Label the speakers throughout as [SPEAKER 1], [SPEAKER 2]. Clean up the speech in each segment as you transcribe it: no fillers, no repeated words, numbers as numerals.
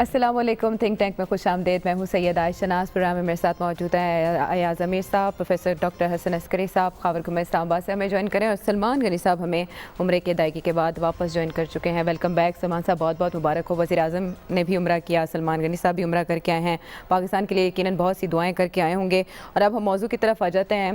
[SPEAKER 1] السلام علیکم. Think tank میں خوش آمدید. میں ہوں سید عائشہ ناز. پروگرام میں میرے ساتھ موجود ہیں ایاز امیر صاحب, پروفیسر ڈاکٹر حسن عسکری صاحب, خاور گمہ اسلام آباد سے ہمیں جوائن کریں, اور سلمان غنی صاحب ہمیں عمرے کی ادائیگی کے بعد واپس جوائن کر چکے ہیں. ویلکم بیک سلمان صاحب, بہت بہت مبارک ہو. وزیر اعظم نے بھی عمرہ کیا, سلمان غنی صاحب بھی عمرہ کر کے آئے ہیں. پاکستان کے لیے یقیناً بہت سی دعائیں کر کے آئے ہوں گے. اور اب ہم موضوع کی طرف آ جاتے ہیں.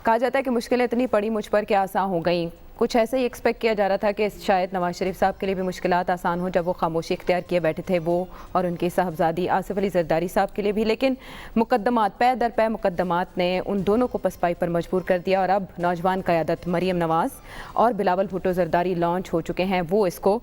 [SPEAKER 1] کہا جاتا ہے کہ مشکلیں اتنی پڑی مجھ پر کہ آسان ہو گئیں. کچھ ایسے ہی ایکسپیکٹ کیا جا رہا تھا کہ شاید نواز شریف صاحب کے لیے بھی مشکلات آسان ہوں جب وہ خاموشی اختیار کیے بیٹھے تھے, وہ اور ان کی صاحبزادی آصف علی زرداری صاحب کے لیے بھی. لیکن مقدمات پے در پے مقدمات نے ان دونوں کو پسپائی پر مجبور کر دیا, اور اب نوجوان قیادت مریم نواز اور بلاول بھٹو زرداری لانچ ہو چکے ہیں. وہ اس کو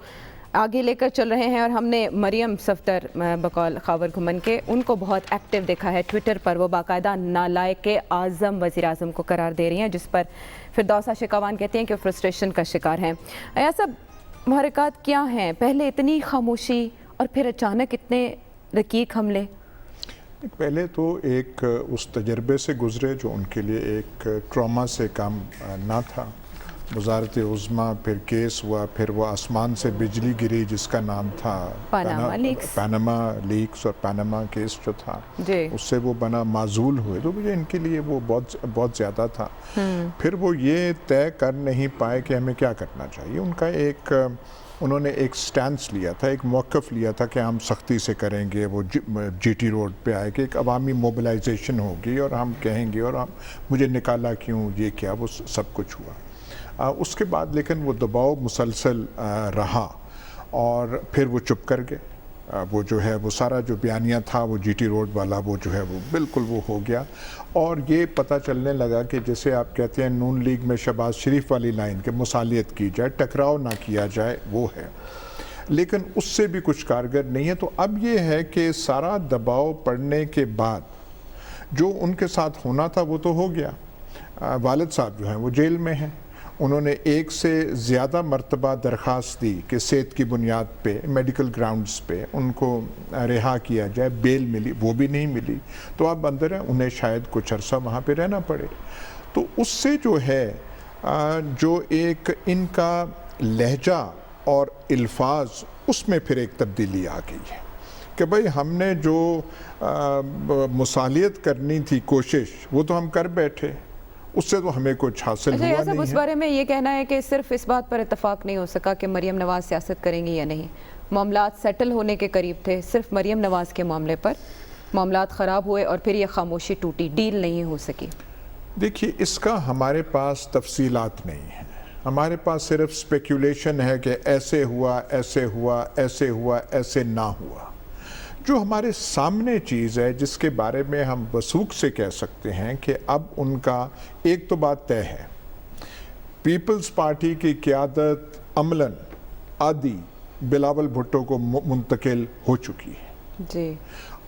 [SPEAKER 1] آگے لے کر چل رہے ہیں, اور ہم نے مریم صفدر بقول خاور گھمن کے ان کو بہت ایکٹیو دیکھا ہے ٹویٹر پر. وہ باقاعدہ نالائق اعظم وزیر اعظم کو قرار دے رہی ہیں, جس پر فردوسہ شکوان کہتے ہیں کہ وہ فرسٹریشن کا شکار ہیں. ایسا محرکات کیا ہیں؟ پہلے اتنی خاموشی اور پھر اچانک اتنے رقیق حملے.
[SPEAKER 2] پہلے تو ایک اس تجربے سے گزرے جو ان کے لیے ایک ٹراما سے کام نہ تھا. وزارت عظمیٰ, پھر کیس ہوا, پھر وہ آسمان سے بجلی گری جس کا نام تھا پاناما لیکس اور پاناما کیس جو تھا, اس سے وہ بنا معزول ہوئے. تو مجھے ان کے لیے وہ بہت زیادہ تھا. پھر وہ یہ طے کر نہیں پائے کہ ہمیں کیا کرنا چاہیے. ان کا انہوں نے ایک سٹینس لیا تھا, ایک موقف لیا تھا کہ ہم سختی سے کریں گے. وہ جی ٹی روڈ پہ آئے کہ ایک عوامی موبلائزیشن ہوگی اور ہم کہیں گے, اور ہم مجھے نکالا کیوں, یہ کیا, وہ سب کچھ ہوا. اس کے بعد لیکن وہ دباؤ مسلسل رہا, اور پھر وہ چپ کر گئے. وہ جو ہے وہ سارا جو بیانیہ تھا وہ جی ٹی روڈ والا وہ جو ہے وہ بالکل وہ ہو گیا. اور یہ پتہ چلنے لگا کہ جیسے آپ کہتے ہیں نون لیگ میں شہباز شریف والی لائن کہ مصالحت کی جائے, ٹکراؤ نہ کیا جائے, وہ ہے. لیکن اس سے بھی کچھ کارگر نہیں ہے. تو اب یہ ہے کہ سارا دباؤ پڑنے کے بعد جو ان کے ساتھ ہونا تھا وہ تو ہو گیا. والد صاحب جو ہیں وہ جیل میں ہیں. انہوں نے ایک سے زیادہ مرتبہ درخواست دی کہ صحت کی بنیاد پہ, میڈیکل گراؤنڈز پہ ان کو رہا کیا جائے. بیل ملی, وہ بھی نہیں ملی. تو اب اندر ہیں, انہیں شاید کچھ عرصہ وہاں پہ رہنا پڑے. تو اس سے جو ہے جو ایک ان کا لہجہ اور الفاظ, اس میں پھر ایک تبدیلی آ گئی ہے کہ بھئی ہم نے جو مصالحت کرنی تھی کوشش, وہ تو ہم کر بیٹھے, اس سے تو ہمیں کچھ حاصل ہوا نہیں ہے.
[SPEAKER 1] اس بارے میں یہ کہنا ہے کہ صرف اس بات پر اتفاق نہیں ہو سکا کہ مریم نواز سیاست کریں گی یا نہیں. معاملات سیٹل ہونے کے قریب تھے. صرف مریم نواز کے معاملے پر معاملات خراب ہوئے اور پھر یہ خاموشی ٹوٹی, ڈیل نہیں ہو سکی.
[SPEAKER 2] دیکھیے, اس کا ہمارے پاس تفصیلات نہیں ہیں. ہمارے پاس صرف سپیکولیشن ہے کہ ایسے ہوا, ایسے ہوا, ایسے ہوا, ایسے نہ ہوا. جو ہمارے سامنے چیز ہے جس کے بارے میں ہم وثوق سے کہہ سکتے ہیں کہ اب ان کا ایک تو بات طے ہے, پیپلز پارٹی کی قیادت عملاً آدھی بلاول بھٹو کو منتقل ہو چکی ہے.
[SPEAKER 1] جی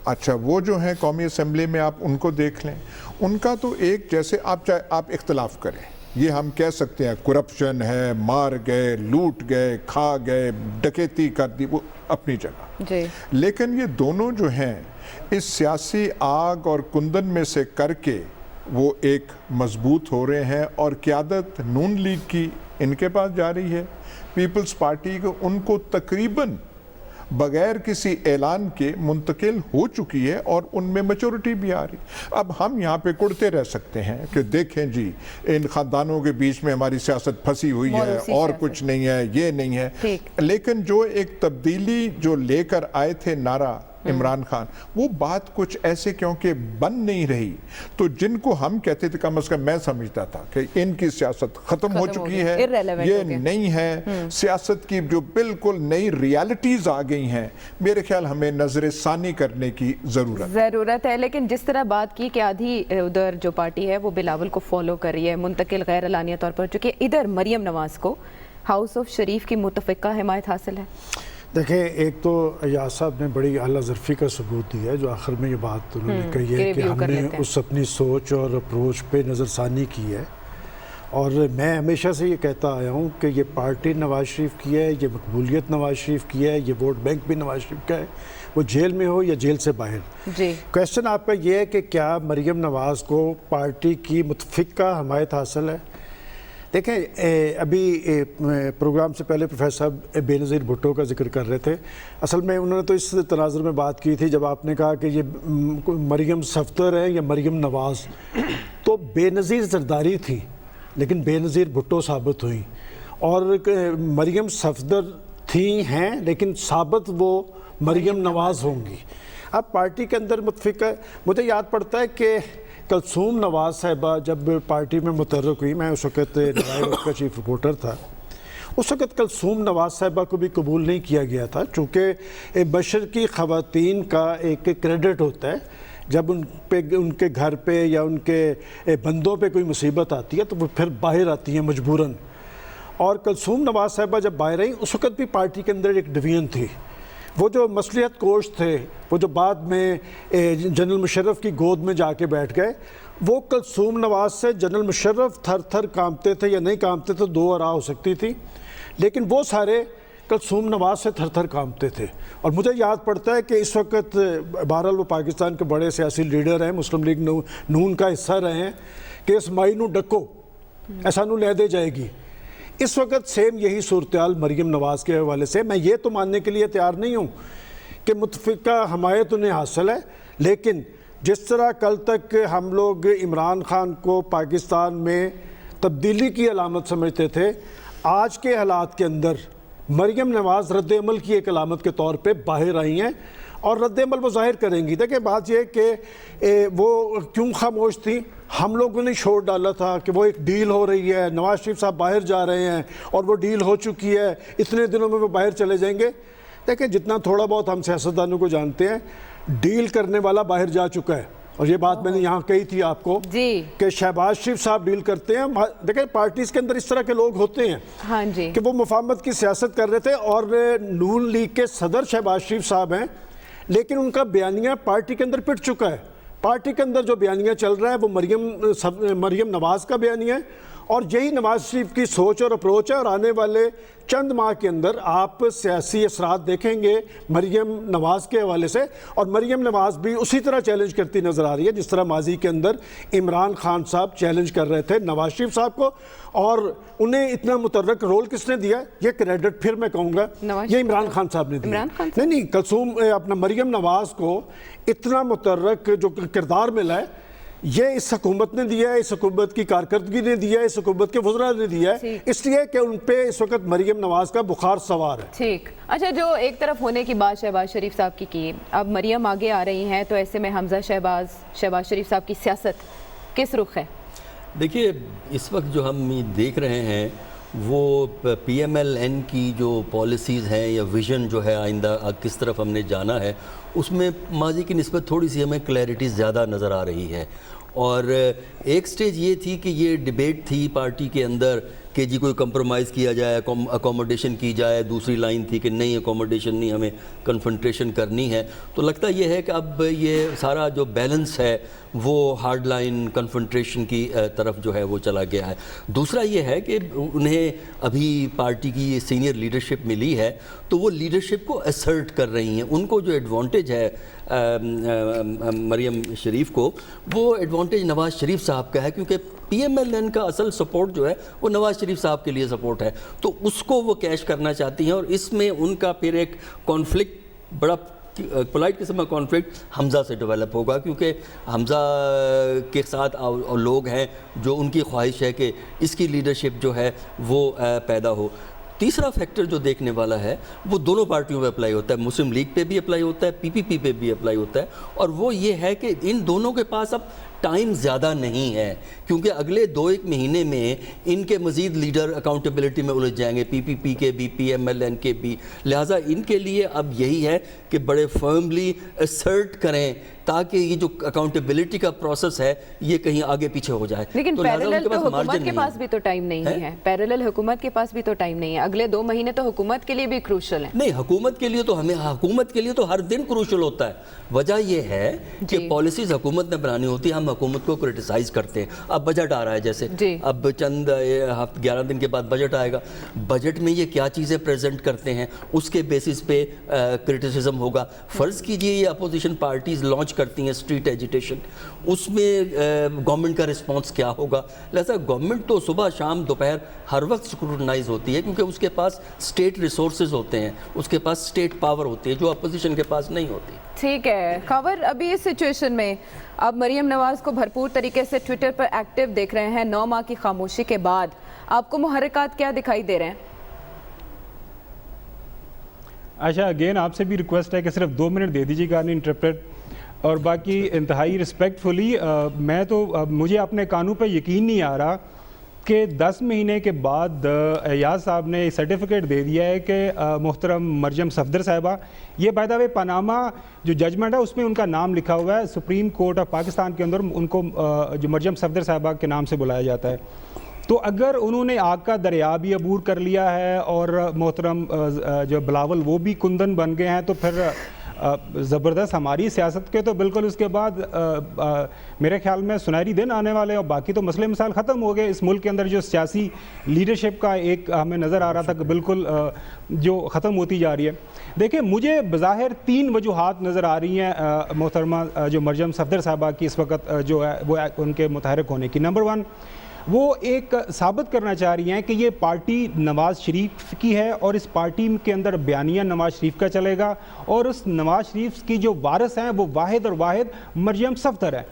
[SPEAKER 2] اچھا, وہ جو ہیں قومی اسمبلی میں آپ ان کو دیکھ لیں, ان کا تو ایک جیسے آپ اختلاف کریں, یہ ہم کہہ سکتے ہیں کرپشن ہے, مار گئے, لوٹ گئے, کھا گئے, ڈکیتی کر دی, وہ اپنی جگہ. لیکن یہ دونوں جو ہیں اس سیاسی آگ اور کندن میں سے کر کے وہ ایک مضبوط ہو رہے ہیں, اور قیادت نون لیگ کی ان کے پاس جا رہی ہے. پیپلز پارٹی کو ان کو تقریباً بغیر کسی اعلان کے منتقل ہو چکی ہے, اور ان میں میچورٹی بھی آ رہی. اب ہم یہاں پہ کڑتے رہ سکتے ہیں کہ دیکھیں جی ان خاندانوں کے بیچ میں ہماری سیاست پھنسی ہوئی ہے, اور کچھ نہیں ہے, یہ نہیں ہے. لیکن جو ایک تبدیلی جو لے کر آئے تھے نعرہ عمران خان, وہ بات کچھ ایسے کیونکہ بن نہیں رہی, تو جن کو ہم کہتے تھے, کم از کم میں سمجھتا تھا کہ ان کی سیاست ختم ہو چکی ہے, یہ نہیں ہے. سیاست کی جو بالکل نئی ریالٹیز آ گئی ہیں, میرے خیال ہمیں نظر ثانی کرنے کی ضرورت
[SPEAKER 1] ہے. لیکن جس طرح بات کی کہ آدھی ادھر جو پارٹی ہے وہ بلاول کو فالو کر رہی ہے, منتقل غیر اعلانیہ طور پر, چونکہ ادھر مریم نواز کو ہاؤس آف شریف کی متفقہ حمایت حاصل ہے.
[SPEAKER 3] دیکھیں, ایک تو ایاز صاحب نے بڑی اعلیٰ ظرفی کا ثبوت دیا ہے جو آخر میں یہ بات انہوں نے کہی ہے کہ ہم نے اس اپنی سوچ اور اپروچ پہ نظر ثانی کی ہے. اور میں ہمیشہ سے یہ کہتا آیا ہوں کہ یہ پارٹی نواز شریف کی ہے, یہ مقبولیت نواز شریف کی ہے, یہ ووٹ بینک بھی نواز شریف کا ہے, وہ جیل میں ہو یا جیل سے باہر. کویسچن آپ کا یہ ہے کہ کیا مریم نواز کو پارٹی کی متفقہ حمایت حاصل ہے؟ دیکھیں ابھی پروگرام سے پہلے پروفیسر صاحب بے نظیر بھٹو کا ذکر کر رہے تھے. اصل میں انہوں نے تو اس تناظر میں بات کی تھی جب آپ نے کہا کہ یہ مریم صفدر ہے یا مریم نواز, تو بے نظیر زرداری تھی لیکن بے نظیر بھٹو ثابت ہوئیں, اور مریم صفدر تھیں ہیں لیکن ثابت وہ مریم نواز ہوں گی. اب پارٹی کے اندر متفق ہے. مجھے یاد پڑتا ہے کہ کلثوم نواز صاحبہ جب پارٹی میں متحرک ہوئی, میں اس وقت نوائے کا چیف رپورٹر تھا, اس وقت کلثوم نواز صاحبہ کو بھی قبول نہیں کیا گیا تھا, چونکہ مشرقی خواتین کا ایک کریڈٹ ہوتا ہے جب ان کے گھر پہ یا ان کے بندوں پہ کوئی مصیبت آتی ہے تو وہ پھر باہر آتی ہیں مجبوراً. اور کلثوم نواز صاحبہ جب باہر آئیں اس وقت بھی پارٹی کے اندر ایک ڈویژن تھی. وہ جو مصلحت کوش تھے, وہ جو بعد میں جنرل مشرف کی گود میں جا کے بیٹھ گئے, وہ کلثوم نواز سے جنرل مشرف تھر تھر کانپتے تھے یا نہیں کانپتے تھے, دو آراء ہو سکتی تھی, لیکن وہ سارے کلثوم نواز سے تھر تھر کانپتے تھے. اور مجھے یاد پڑتا ہے کہ اس وقت بہرحال وہ پاکستان کے بڑے سیاسی لیڈر ہیں, مسلم لیگ نون کا حصہ رہے ہیں, کہ اس مائی نو ڈکو ایسا نو لے دے جائے گی. اس وقت سیم یہی صورتحال مریم نواز کے حوالے سے. میں یہ تو ماننے کے لیے تیار نہیں ہوں کہ متفقہ حمایت انہیں حاصل ہے, لیکن جس طرح کل تک ہم لوگ عمران خان کو پاکستان میں تبدیلی کی علامت سمجھتے تھے, آج کے حالات کے اندر مریم نواز رد عمل کی ایک علامت کے طور پہ باہر آئی ہیں اور رد عمل وہ ظاہر کریں گی. دیکھیں بات یہ کہ وہ کیوں خاموش تھی, ہم لوگوں نے شور ڈالا تھا کہ وہ ایک ڈیل ہو رہی ہے, نواز شریف صاحب باہر جا رہے ہیں اور وہ ڈیل ہو چکی ہے, اتنے دنوں میں وہ باہر چلے جائیں گے. دیکھیں جتنا تھوڑا بہت ہم سیاستدانوں کو جانتے ہیں, ڈیل کرنے والا باہر جا چکا ہے. اور یہ بات میں نے یہاں کہی تھی آپ کو کہ شہباز شریف صاحب ڈیل کرتے ہیں. دیکھیں پارٹیز کے اندر اس طرح کے لوگ ہوتے ہیں کہ وہ مفاہمت کی سیاست کر رہے تھے, اور نون لیگ کے صدر شہباز شریف صاحب ہیں, لیکن ان کا بیانیہ پارٹی کے اندر پٹ چکا ہے. پارٹی کے اندر جو بیانیہ چل رہا ہے وہ مریم نواز کا بیانیہ ہے, اور یہی نواز شریف کی سوچ اور اپروچ ہے. اور آنے والے چند ماہ کے اندر آپ سیاسی اثرات دیکھیں گے مریم نواز کے حوالے سے, اور مریم نواز بھی اسی طرح چیلنج کرتی نظر آ رہی ہے جس طرح ماضی کے اندر عمران خان صاحب چیلنج کر رہے تھے نواز شریف صاحب کو. اور انہیں اتنا متحرک رول کس نے دیا, یہ کریڈٹ پھر میں کہوں گا یہ عمران خان صاحب نے دیا. نہیں, کلثوم اپنا مریم نواز کو اتنا متحرک جو کردار ملا ہے یہ اس حکومت نے دیا ہے, اس حکومت کی کارکردگی نے دیا ہے, اس حکومت کے وزراء نے دیا ہے, اس لیے کہ ان پہ اس وقت مریم نواز کا بخار سوار ہے.
[SPEAKER 1] ٹھیک. اچھا, جو ایک طرف ہونے کی بات شہباز شریف صاحب کی, اب مریم آگے آ رہی ہیں, تو ایسے میں حمزہ شہباز شریف صاحب کی سیاست کس رخ ہے؟
[SPEAKER 4] دیکھیے اس وقت جو ہم دیکھ رہے ہیں وہ پی ایم ایل این کی جو پالیسیز ہیں یا ویژن جو ہے آئندہ کس طرف ہم نے جانا ہے, اس میں ماضی کی نسبت تھوڑی سی ہمیں کلیئرٹی زیادہ نظر آ رہی ہے. اور ایک سٹیج یہ تھی کہ یہ ڈیبیٹ تھی پارٹی کے اندر کہ جی کوئی کمپرومائز کیا جائے, اکوموڈیشن کی جائے. دوسری لائن تھی کہ نہیں اکوموڈیشن نہیں, ہمیں کنفرنٹریشن کرنی ہے. تو لگتا یہ ہے کہ اب یہ سارا جو بیلنس ہے وہ ہارڈ لائن کنفرنٹریشن کی طرف جو ہے وہ چلا گیا ہے. دوسرا یہ ہے کہ انہیں ابھی پارٹی کی سینئر لیڈرشپ ملی ہے تو وہ لیڈرشپ کو اسرٹ کر رہی ہیں. ان کو جو ایڈوانٹیج ہے مریم شریف کو, وہ ایڈوانٹیج نواز شریف صاحب کا ہے, کیونکہ پی ایم ایل این کا اصل سپورٹ جو ہے وہ نواز شریف صاحب کے لیے سپورٹ ہے. تو اس کو وہ کیش کرنا چاہتی ہیں, اور اس میں ان کا پھر ایک کانفلکٹ, بڑا پولائٹ قسم کا کانفلکٹ حمزہ سے ڈیولپ ہوگا, کیونکہ حمزہ کے ساتھ لوگ ہیں جو ان کی خواہش ہے کہ اس کی لیڈرشپ جو ہے وہ پیدا ہو. تیسرا فیکٹر جو دیکھنے والا ہے وہ دونوں پارٹیوں پہ اپلائی ہوتا ہے, مسلم لیگ پہ بھی اپلائی ہوتا ہے, پی پی پی پہ بھی اپلائی ہوتا ہے, اور وہ یہ ہے کہ ان دونوں کے پاس اب ٹائم زیادہ نہیں ہے, کیونکہ اگلے 2-1 مہینے میں ان کے مزید لیڈر اکاؤنٹیبلٹی میں الجھ جائیں گے, پی پی پی کے بھی, پی ایم ایل این کے بھی. لہٰذا ان کے لیے اب یہی ہے کہ بڑے فرملی اسرٹ کریں تاکہ یہ جو اکاؤنٹیبلٹی کا پروسیس ہے یہ کہیں آگے پیچھے ہو جائے.
[SPEAKER 1] لیکن پیرالل تو حکومت کے پاس بھی تو ٹائم نہیں ہے, پیرالل حکومت کے پاس بھی تو ٹائم نہیں ہے. اگلے 2 مہینے تو حکومت کے لیے بھی کروشل ہیں.
[SPEAKER 4] نہیں, حکومت کے لیے تو حکومت کے لیے تو ہر دن کروشل ہوتا ہے. وجہ یہ ہے کہ پالیسیز حکومت نے بنانی ہوتی ہے. ہم حکومت کو کرٹیسائز کرتے ہیں. اب بجٹ آ رہا ہے جیسے, اب چند 11 دن کے بعد بجٹ آئے گا, بجٹ میں یہ کیا چیزیں پریزنٹ کرتے ہیں اس کے بیسس پہ کرٹیسزم ہوگا. فرض کیجئے یہ اپوزیشن پارٹیز لانچ کرتی ہیں اسٹریٹ ایجیٹیشن, اس میں گورنمنٹ کا رسپانس کیا ہوگا. لہذا گورنمنٹ تو صبح شام دوپہر ہر وقت اسکروٹنائز ہوتی ہے, کیونکہ اس کے پاس اسٹیٹ ریسورسز ہوتے ہیں, اس کے پاس اسٹیٹ پاور ہوتی ہے جو اپوزیشن کے پاس نہیں ہوتی.
[SPEAKER 1] ٹھیک ہے خبر, ابھی اس سچویشن میں اب مریم نواز کو بھرپور طریقے سے ٹویٹر پر ایکٹیو دیکھ رہے ہیں 9 ماہ کی خاموشی کے بعد, آپ کو محرکات کیا دکھائی دے رہے ہیں؟
[SPEAKER 5] اچھا, اگین آپ سے بھی ریکویسٹ ہے کہ صرف 2 منٹ دے دیجیے گا انٹرپریٹ, اور باقی انتہائی رسپیکٹفلی میں تو مجھے اپنے کانوں پہ یقین نہیں آ رہا کہ 10 مہینے کے بعد ایاز صاحب نے سرٹیفکیٹ دے دیا ہے کہ محترم مریم صفدر صاحبہ, یہ بائی دا وے پاناما جو ججمنٹ ہے اس میں ان کا نام لکھا ہوا ہے, سپریم کورٹ آف پاکستان کے اندر ان کو جو مریم صفدر صاحبہ کے نام سے بلایا جاتا ہے. تو اگر انہوں نے آگ کا دریا بھی عبور کر لیا ہے اور محترم جو بلاول وہ بھی کندن بن گئے ہیں, تو پھر زبردست ہماری سیاست کے تو بالکل اس کے بعد میرے خیال میں سنہری دن آنے والے, اور باقی تو مسئلے مسائل ختم ہو گئے. اس ملک کے اندر جو سیاسی لیڈرشپ کا ایک ہمیں نظر آ رہا تھا کہ بالکل جو ختم ہوتی جا رہی ہے. دیکھیں مجھے بظاہر 3 وجوہات نظر آ رہی ہیں محترمہ جو مریم صفدر صاحبہ کی اس وقت جو ہے وہ ان کے متحرک ہونے کی. نمبر 1, وہ ایک ثابت کرنا چاہ رہی ہیں کہ یہ پارٹی نواز شریف کی ہے, اور اس پارٹی کے اندر بیانیہ نواز شریف کا چلے گا, اور اس نواز شریف کی جو وارث ہیں وہ واحد اور واحد مریم صفدر ہے.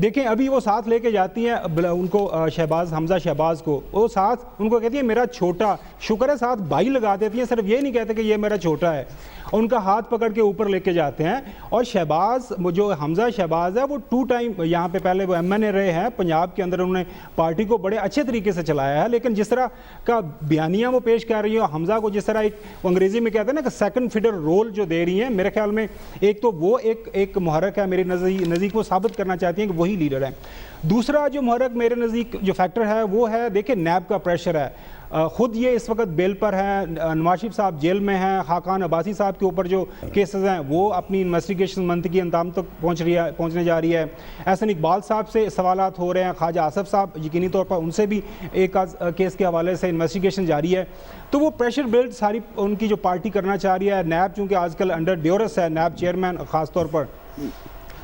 [SPEAKER 5] دیکھیں ابھی وہ ساتھ لے کے جاتی ہیں ان کو شہباز, حمزہ شہباز کو, وہ ساتھ ان کو کہتی ہے میرا چھوٹا, شکر ہے ساتھ بھائی لگا دیتی ہیں, صرف یہ نہیں کہتے کہ یہ میرا چھوٹا ہے, ان کا ہاتھ پکڑ کے اوپر لے کے جاتے ہیں. اور شہباز جو حمزہ شہباز ہے وہ 2 ٹائم یہاں پہ پہلے وہ MNA رہے ہیں پنجاب کے اندر, انہوں نے پارٹی کو بڑے اچھے طریقے سے چلایا ہے. لیکن جس طرح کا بیانیہ وہ پیش کر رہی ہیں, حمزہ کو جس طرح ایک انگریزی میں کہتے ہیں نا کہ سیکنڈ فیڈر رول جو دے رہی ہیں, میرے خیال میں ایک تو وہ ایک محرک ہے میرے نزدیک, وہ ثابت کرنا چاہتی ہیں کہ وہی لیڈر ہے. دوسرا جو محرک میرے نزدیک جو فیکٹر ہے وہ ہے, دیکھیں نیب کا پریشر ہے. خود یہ اس وقت بیل پر ہیں, نواز شریف صاحب جیل میں ہیں, خاقان عباسی صاحب کے اوپر جو کیسز ہیں وہ اپنی انویسٹیگیشن منطقی انتہا تک پہنچنے جا رہی ہے. احسن اقبال صاحب سے سوالات ہو رہے ہیں, خواجہ آصف صاحب یقینی طور پر ان سے بھی ایک کیس کے حوالے سے انویسٹیگیشن جاری ہے. تو وہ پریشر بلڈ ساری ان کی جو پارٹی کرنا چاہ رہی ہے. نیب چونکہ آج کل انڈر ڈیورس ہے, نیب چیئرمین خاص طور پر,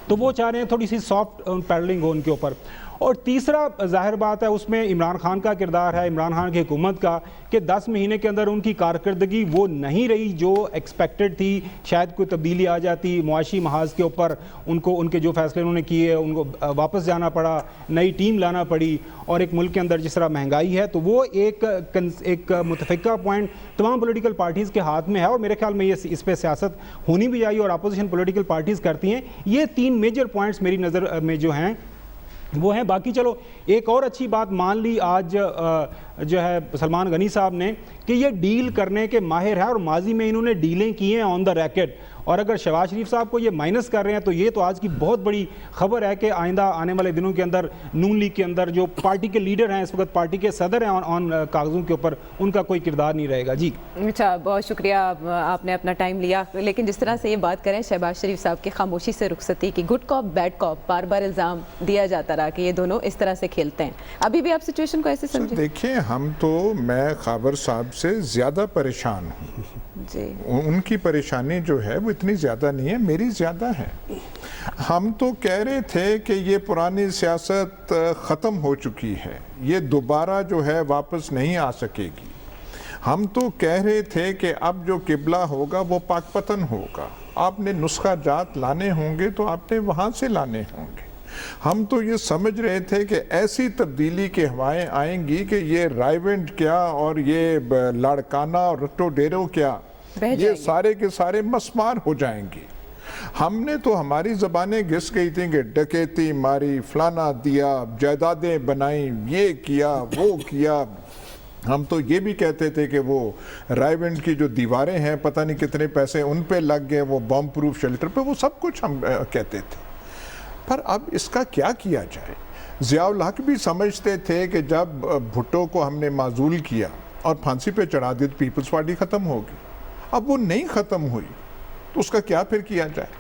[SPEAKER 5] تو وہ چاہ رہے ہیں تھوڑی سی سافٹ پیڈلنگ ہو ان کے اوپر. اور تیسرا ظاہر بات ہے اس میں عمران خان کا کردار ہے, عمران خان کی حکومت کا, کہ 10 مہینے کے اندر ان کی کارکردگی وہ نہیں رہی جو ایکسپیکٹڈ تھی. شاید کوئی تبدیلی آ جاتی معاشی محاذ کے اوپر, ان کے جو فیصلے انہوں نے کیے ان کو واپس جانا پڑا, نئی ٹیم لانا پڑی, اور ایک ملک کے اندر جس طرح مہنگائی ہے, تو وہ ایک متفقہ پوائنٹ تمام پولیٹیکل پارٹیز کے ہاتھ میں ہے. اور میرے خیال میں یہ اس پہ سیاست ہونی بھی چاہیے اور اپوزیشن پولیٹیکل پارٹیز کرتی ہیں. یہ 3 میجر پوائنٹس میری نظر میں جو ہیں وہ ہیں. باقی چلو ایک اور اچھی بات مان لی آج جو ہے سلمان غنی صاحب نے کہ یہ ڈیل کرنے کے ماہر ہے, اور ماضی میں انہوں نے ڈیلیں کی ہیں آن دا ریکٹ. اور اگر شہباز شریف صاحب کو یہ مائنس کر رہے ہیں تو یہ تو آج کی بہت بڑی خبر ہے کہ آئندہ آنے والے دنوں کے اندر نون لیگ کے اندر جو پارٹی کے لیڈر ہیں, اس وقت پارٹی کے صدر ہیں آن کاغذوں کے اوپر, ان کا کوئی کردار نہیں رہے گا. جی
[SPEAKER 1] اچھا, بہت شکریہ آپ نے اپنا ٹائم لیا. لیکن جس طرح سے یہ بات کریں شہباز شریف صاحب کی خاموشی سے رخصتی کی, گڈ کاپ بیڈ کاپ, بار بار الزام دیا جاتا رہا کہ یہ دونوں اس طرح سے کھیلتے ہیں. ابھی بھی آپ سچویشن کو ایسے سمجھیں؟
[SPEAKER 2] دیکھیں ہم تو میں خاور صاحب سے زیادہ پریشان ہوں.
[SPEAKER 1] جی,
[SPEAKER 2] ان کی پریشانی جو ہے وہ اتنی زیادہ نہیں ہے, میری زیادہ ہے. ہم تو کہہ رہے تھے کہ یہ پرانی سیاست ختم ہو چکی ہے, یہ دوبارہ جو ہے واپس نہیں آ سکے گی. ہم تو کہہ رہے تھے کہ اب جو قبلہ ہوگا وہ پاک پتن ہوگا. آپ نے نسخہ جات لانے ہوں گے تو آپ نے وہاں سے لانے ہوں گے. ہم تو یہ سمجھ رہے تھے کہ ایسی تبدیلی کی ہوائیں آئیں گی کہ یہ رائیونٹ کیا اور یہ لاڑکانہ اور رٹو ڈیرو کیا, یہ سارے کے سارے مسمار ہو جائیں گے. ہم نے تو ہماری زبانیں گھس گئی تھیں کہ ڈکیتی ماری, فلانا دیا, جائیدادیں بنائیں, یہ کیا وہ کیا. ہم تو یہ بھی کہتے تھے کہ وہ رائیونٹ کی جو دیواریں ہیں پتہ نہیں کتنے پیسے ان پہ لگ گئے, وہ بم پروف شیلٹر پہ, وہ سب کچھ ہم کہتے تھے. پر اب اس کا کیا کیا جائے؟ ضیاء الحق بھی سمجھتے تھے کہ جب بھٹو کو ہم نے معزول کیا اور پھانسی پہ چڑھا دی تو پیپلز پارٹی ختم ہوگی. اب وہ نہیں ختم ہوئی تو اس کا کیا پھر کیا جائے؟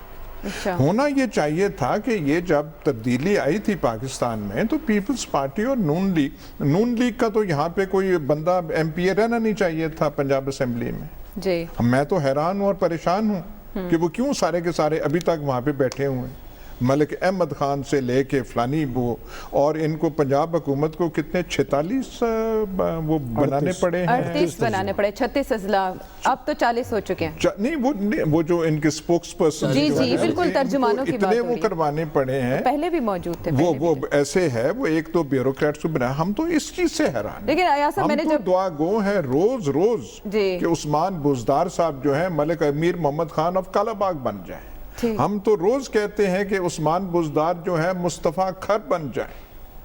[SPEAKER 2] ہونا یہ چاہیے تھا کہ یہ جب تبدیلی آئی تھی پاکستان میں تو پیپلز پارٹی اور نون لیگ کا تو یہاں پہ کوئی بندہ ایم پی اے رہنا نہیں چاہیے تھا پنجاب اسمبلی میں.
[SPEAKER 1] جی
[SPEAKER 2] میں تو حیران ہوں اور پریشان ہوں کہ وہ کیوں سارے کے سارے ابھی تک وہاں پہ بیٹھے ہوئے ہیں. ملک احمد خان سے لے کے فلانی وہ اور ان کو پنجاب حکومت کو کتنے 46 وہ بنانے پڑے ہیں,
[SPEAKER 1] 38 بنانے پڑے, 36 اضلاع, اب تو 40 ہو چکے ہیں.
[SPEAKER 2] نہیں وہ جو ان کے سپوکس پرسن
[SPEAKER 1] جی جی بالکل ترجمانوں کی بات
[SPEAKER 2] اتنے
[SPEAKER 1] ہو
[SPEAKER 2] وہ
[SPEAKER 1] رہی
[SPEAKER 2] کروانے پڑے ہیں,
[SPEAKER 1] پہلے بھی موجود تھے.
[SPEAKER 2] وہ ایسے ہے, وہ ایک تو بیوروکریٹس کو بنا. ہم تو اس چیز سے حیران ہیں.
[SPEAKER 1] لیکن ایاز صاحب میں نے
[SPEAKER 2] ہم تو دعا گو ہیں روز کہ عثمان بزدار صاحب جو ہیں ملک امیر محمد خان آف کالا باغ بن جائیں. ہم تو روز کہتے ہیں کہ عثمان بزدار جو ہے مصطفیٰ کھر بن جائیں,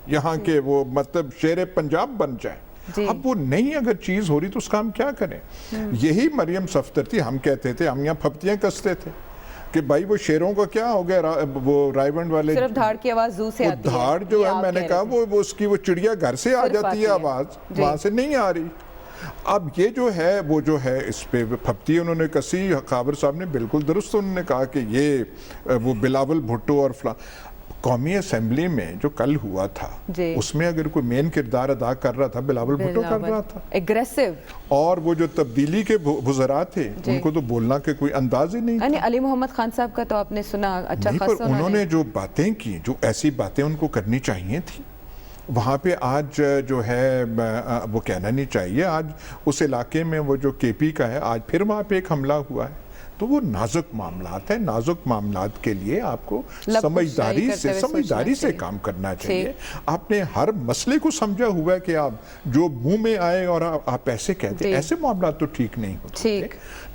[SPEAKER 2] یہاں کے وہ مطلب شیر پنجاب بن جائیں. اب وہ نہیں اگر چیز ہو رہی تو اس کا ہم کیا کریں. یہی مریم صفدر تھی, ہم کہتے تھے, ہم یہاں پھپتیاں کستے تھے کہ بھائی وہ شیروں کا کیا ہو گیا, وہ رائیونڈ والے
[SPEAKER 1] صرف دھاڑ کی آواز زو سے آتی ہے.
[SPEAKER 2] دھاڑ جو ہے میں نے کہا وہ اس کی وہ چڑیا گھر سے آ جاتی ہے آواز, وہاں سے نہیں آ رہی. اب یہ جو ہے وہ جو ہے اس پہ پھپتی انہوں نے کسی. خاور صاحب نے بالکل درست انہوں نے کہا کہ یہ وہ بلاول بھٹو اور قومی اسمبلی میں جو کل ہوا تھا اس میں اگر کوئی مین کردار ادا کر رہا تھا بلاول بھٹو کر رہا تھا,
[SPEAKER 1] ایگریسو.
[SPEAKER 2] اور وہ جو تبدیلی کے وزراء تھے ان کو تو بولنا کے کوئی انداز ہی نہیں تھا.
[SPEAKER 1] یعنی علی محمد خان صاحب کا تو آپ نے سنا اچھا خاصا,
[SPEAKER 2] انہوں نے جو باتیں کی, جو ایسی باتیں ان کو کرنی چاہیے تھی وہاں پہ, آج جو ہے وہ کہنا نہیں چاہیے. آج اس علاقے میں وہ جو کے پی کا ہے, آج پھر وہاں پہ ایک حملہ ہوا ہے. تو وہ نازک معاملات ہیں, نازک معاملات کے لیے آپ کو سمجھداری سے کام کرنا چاہیے. آپ نے ہر مسئلے کو سمجھا ہوا ہے کہ آپ جو منہ میں آئے اور آپ ایسے کہتے ہیں, ایسے معاملات تو ٹھیک نہیں ہوتے.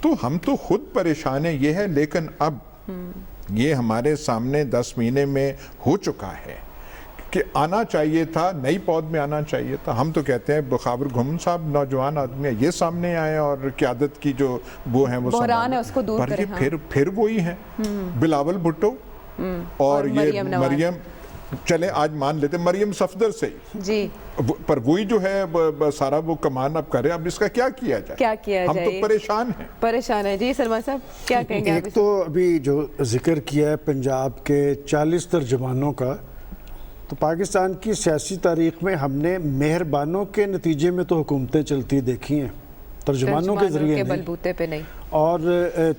[SPEAKER 2] تو ہم تو خود پریشان ہیں, یہ ہے. لیکن اب یہ ہمارے سامنے 10 مہینے میں ہو چکا ہے کہ آنا چاہیے تھا, نئی پود میں آنا چاہیے تھا. ہم تو کہتے ہیں بخابر گھومن صاحب نوجوان آدمی ہیں, یہ سامنے آئے اور قیادت کی جو وہ ہیں وہ
[SPEAKER 1] بحران ہے اس کو دور کریں.
[SPEAKER 2] پھر وہی ہیں بلاول بھٹو اور یہ مریم. چلیں آج مان لیتے مریم صفدر سے
[SPEAKER 1] جی,
[SPEAKER 2] پر وہی جو ہے سارا وہ کمان اب کرے. اب اس کا کیا کیا جائے, ہم تو
[SPEAKER 1] پریشان ہیں. جی سلمان صاحب کیا کہیں گے؟
[SPEAKER 3] ایک تو ابھی جو ذکر کیا ہے پنجاب کے 40 ترجمانوں کا, تو پاکستان کی سیاسی تاریخ میں ہم نے مہربانوں کے نتیجے میں تو حکومتیں چلتی دیکھی ہیں, ترجمانوں کے ذریعے
[SPEAKER 1] بلبوتے پہ نہیں.
[SPEAKER 3] اور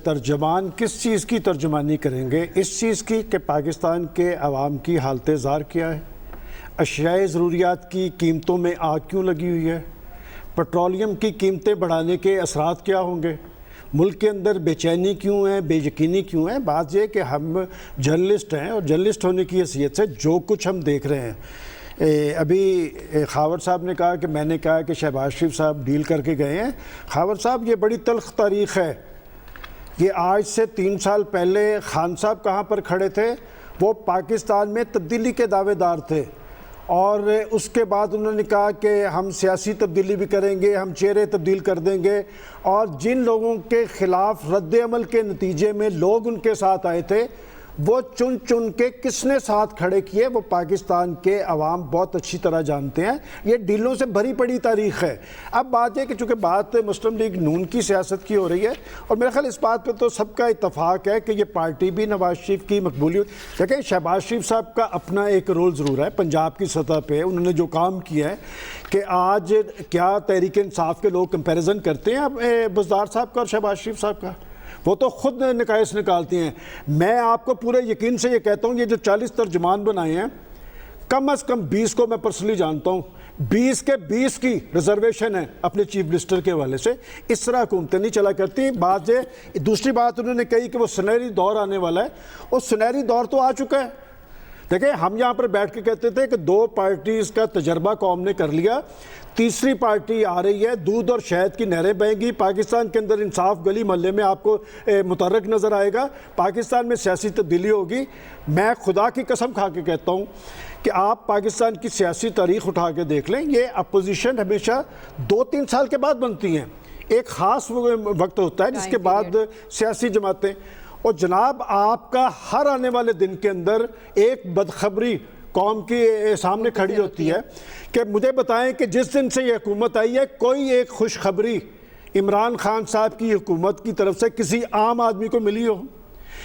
[SPEAKER 3] ترجمان کس چیز کی ترجمانی کریں گے؟ اس چیز کی کہ پاکستان کے عوام کی حالت زار کیا ہے, اشیاء ضروریات کی قیمتوں میں آگ کیوں لگی ہوئی ہے, پیٹرولیم کی قیمتیں بڑھانے کے اثرات کیا ہوں گے, ملک کے اندر بے چینی کیوں ہے, بے یقینی کیوں ہے. بات یہ کہ ہم جرنلسٹ ہیں اور جرنلسٹ ہونے کی حیثیت سے جو کچھ ہم دیکھ رہے ہیں, ابھی خاور صاحب نے کہا کہ میں نے کہا کہ شہباز شریف صاحب ڈیل کر کے گئے ہیں. خاور صاحب یہ بڑی تلخ تاریخ ہے. یہ آج سے 3 سال پہلے خان صاحب کہاں پر کھڑے تھے, وہ پاکستان میں تبدیلی کے دعوے دار تھے, اور اس کے بعد انہوں نے کہا کہ ہم سیاسی تبدیلی بھی کریں گے, ہم چہرے تبدیل کر دیں گے. اور جن لوگوں کے خلاف رد عمل کے نتیجے میں لوگ ان کے ساتھ آئے تھے, وہ چن چن کے کس نے ساتھ کھڑے کیے وہ پاکستان کے عوام بہت اچھی طرح جانتے ہیں. یہ ڈیلوں سے بھری پڑی تاریخ ہے. اب بات یہ کہ چونکہ بات مسلم لیگ نون کی سیاست کی ہو رہی ہے, اور میرے خیال اس بات پہ تو سب کا اتفاق ہے کہ یہ پارٹی بھی نواز شریف کی مقبولیت, دیکھیں شہباز شریف صاحب کا اپنا ایک رول ضرور ہے پنجاب کی سطح پہ. انہوں نے جو کام کیا ہے کہ آج کیا تحریک انصاف کے لوگ کمپیریزن کرتے ہیں بزدار صاحب کا اور شہباز شریف صاحب کا, وہ تو خود نقائص نکالتی ہیں. میں آپ کو پورے یقین سے یہ کہتا ہوں, یہ جو 40 ترجمان بنائے ہیں, کم از کم 20 کو میں پرسنلی جانتا ہوں, 20 کے 20 کی ریزرویشن ہے اپنے چیف منسٹر کے حوالے سے. اس طرح حکومتیں نہیں چلا کرتی. بات یہ دوسری بات انہوں نے کہی کہ وہ سنہری دور آنے والا ہے. وہ سنہری دور تو آ چکا ہے. دیکھیں ہم یہاں پر بیٹھ کے کہتے تھے کہ 2 پارٹیز کا تجربہ قوم نے کر لیا, تیسری پارٹی آ رہی ہے, دودھ اور شہد کی نہریں بہیں گی. پاکستان کے اندر انصاف گلی محلے میں آپ کو متحرک نظر آئے گا. پاکستان میں سیاسی تبدیلی ہوگی. میں خدا کی قسم کھا کے کہتا ہوں کہ آپ پاکستان کی سیاسی تاریخ اٹھا کے دیکھ لیں, یہ اپوزیشن ہمیشہ 2-3 سال کے بعد بنتی ہیں. ایک خاص وقت ہوتا ہے جس کے بعد سیاسی جماعتیں. اور جناب آپ کا ہر آنے والے دن کے اندر ایک بدخبری قوم کی سامنے کھڑی ہوتی ہے کہ مجھے بتائیں کہ جس دن سے یہ حکومت آئی ہے کوئی ایک خوشخبری عمران خان صاحب کی حکومت کی طرف سے کسی عام آدمی کو ملی ہو,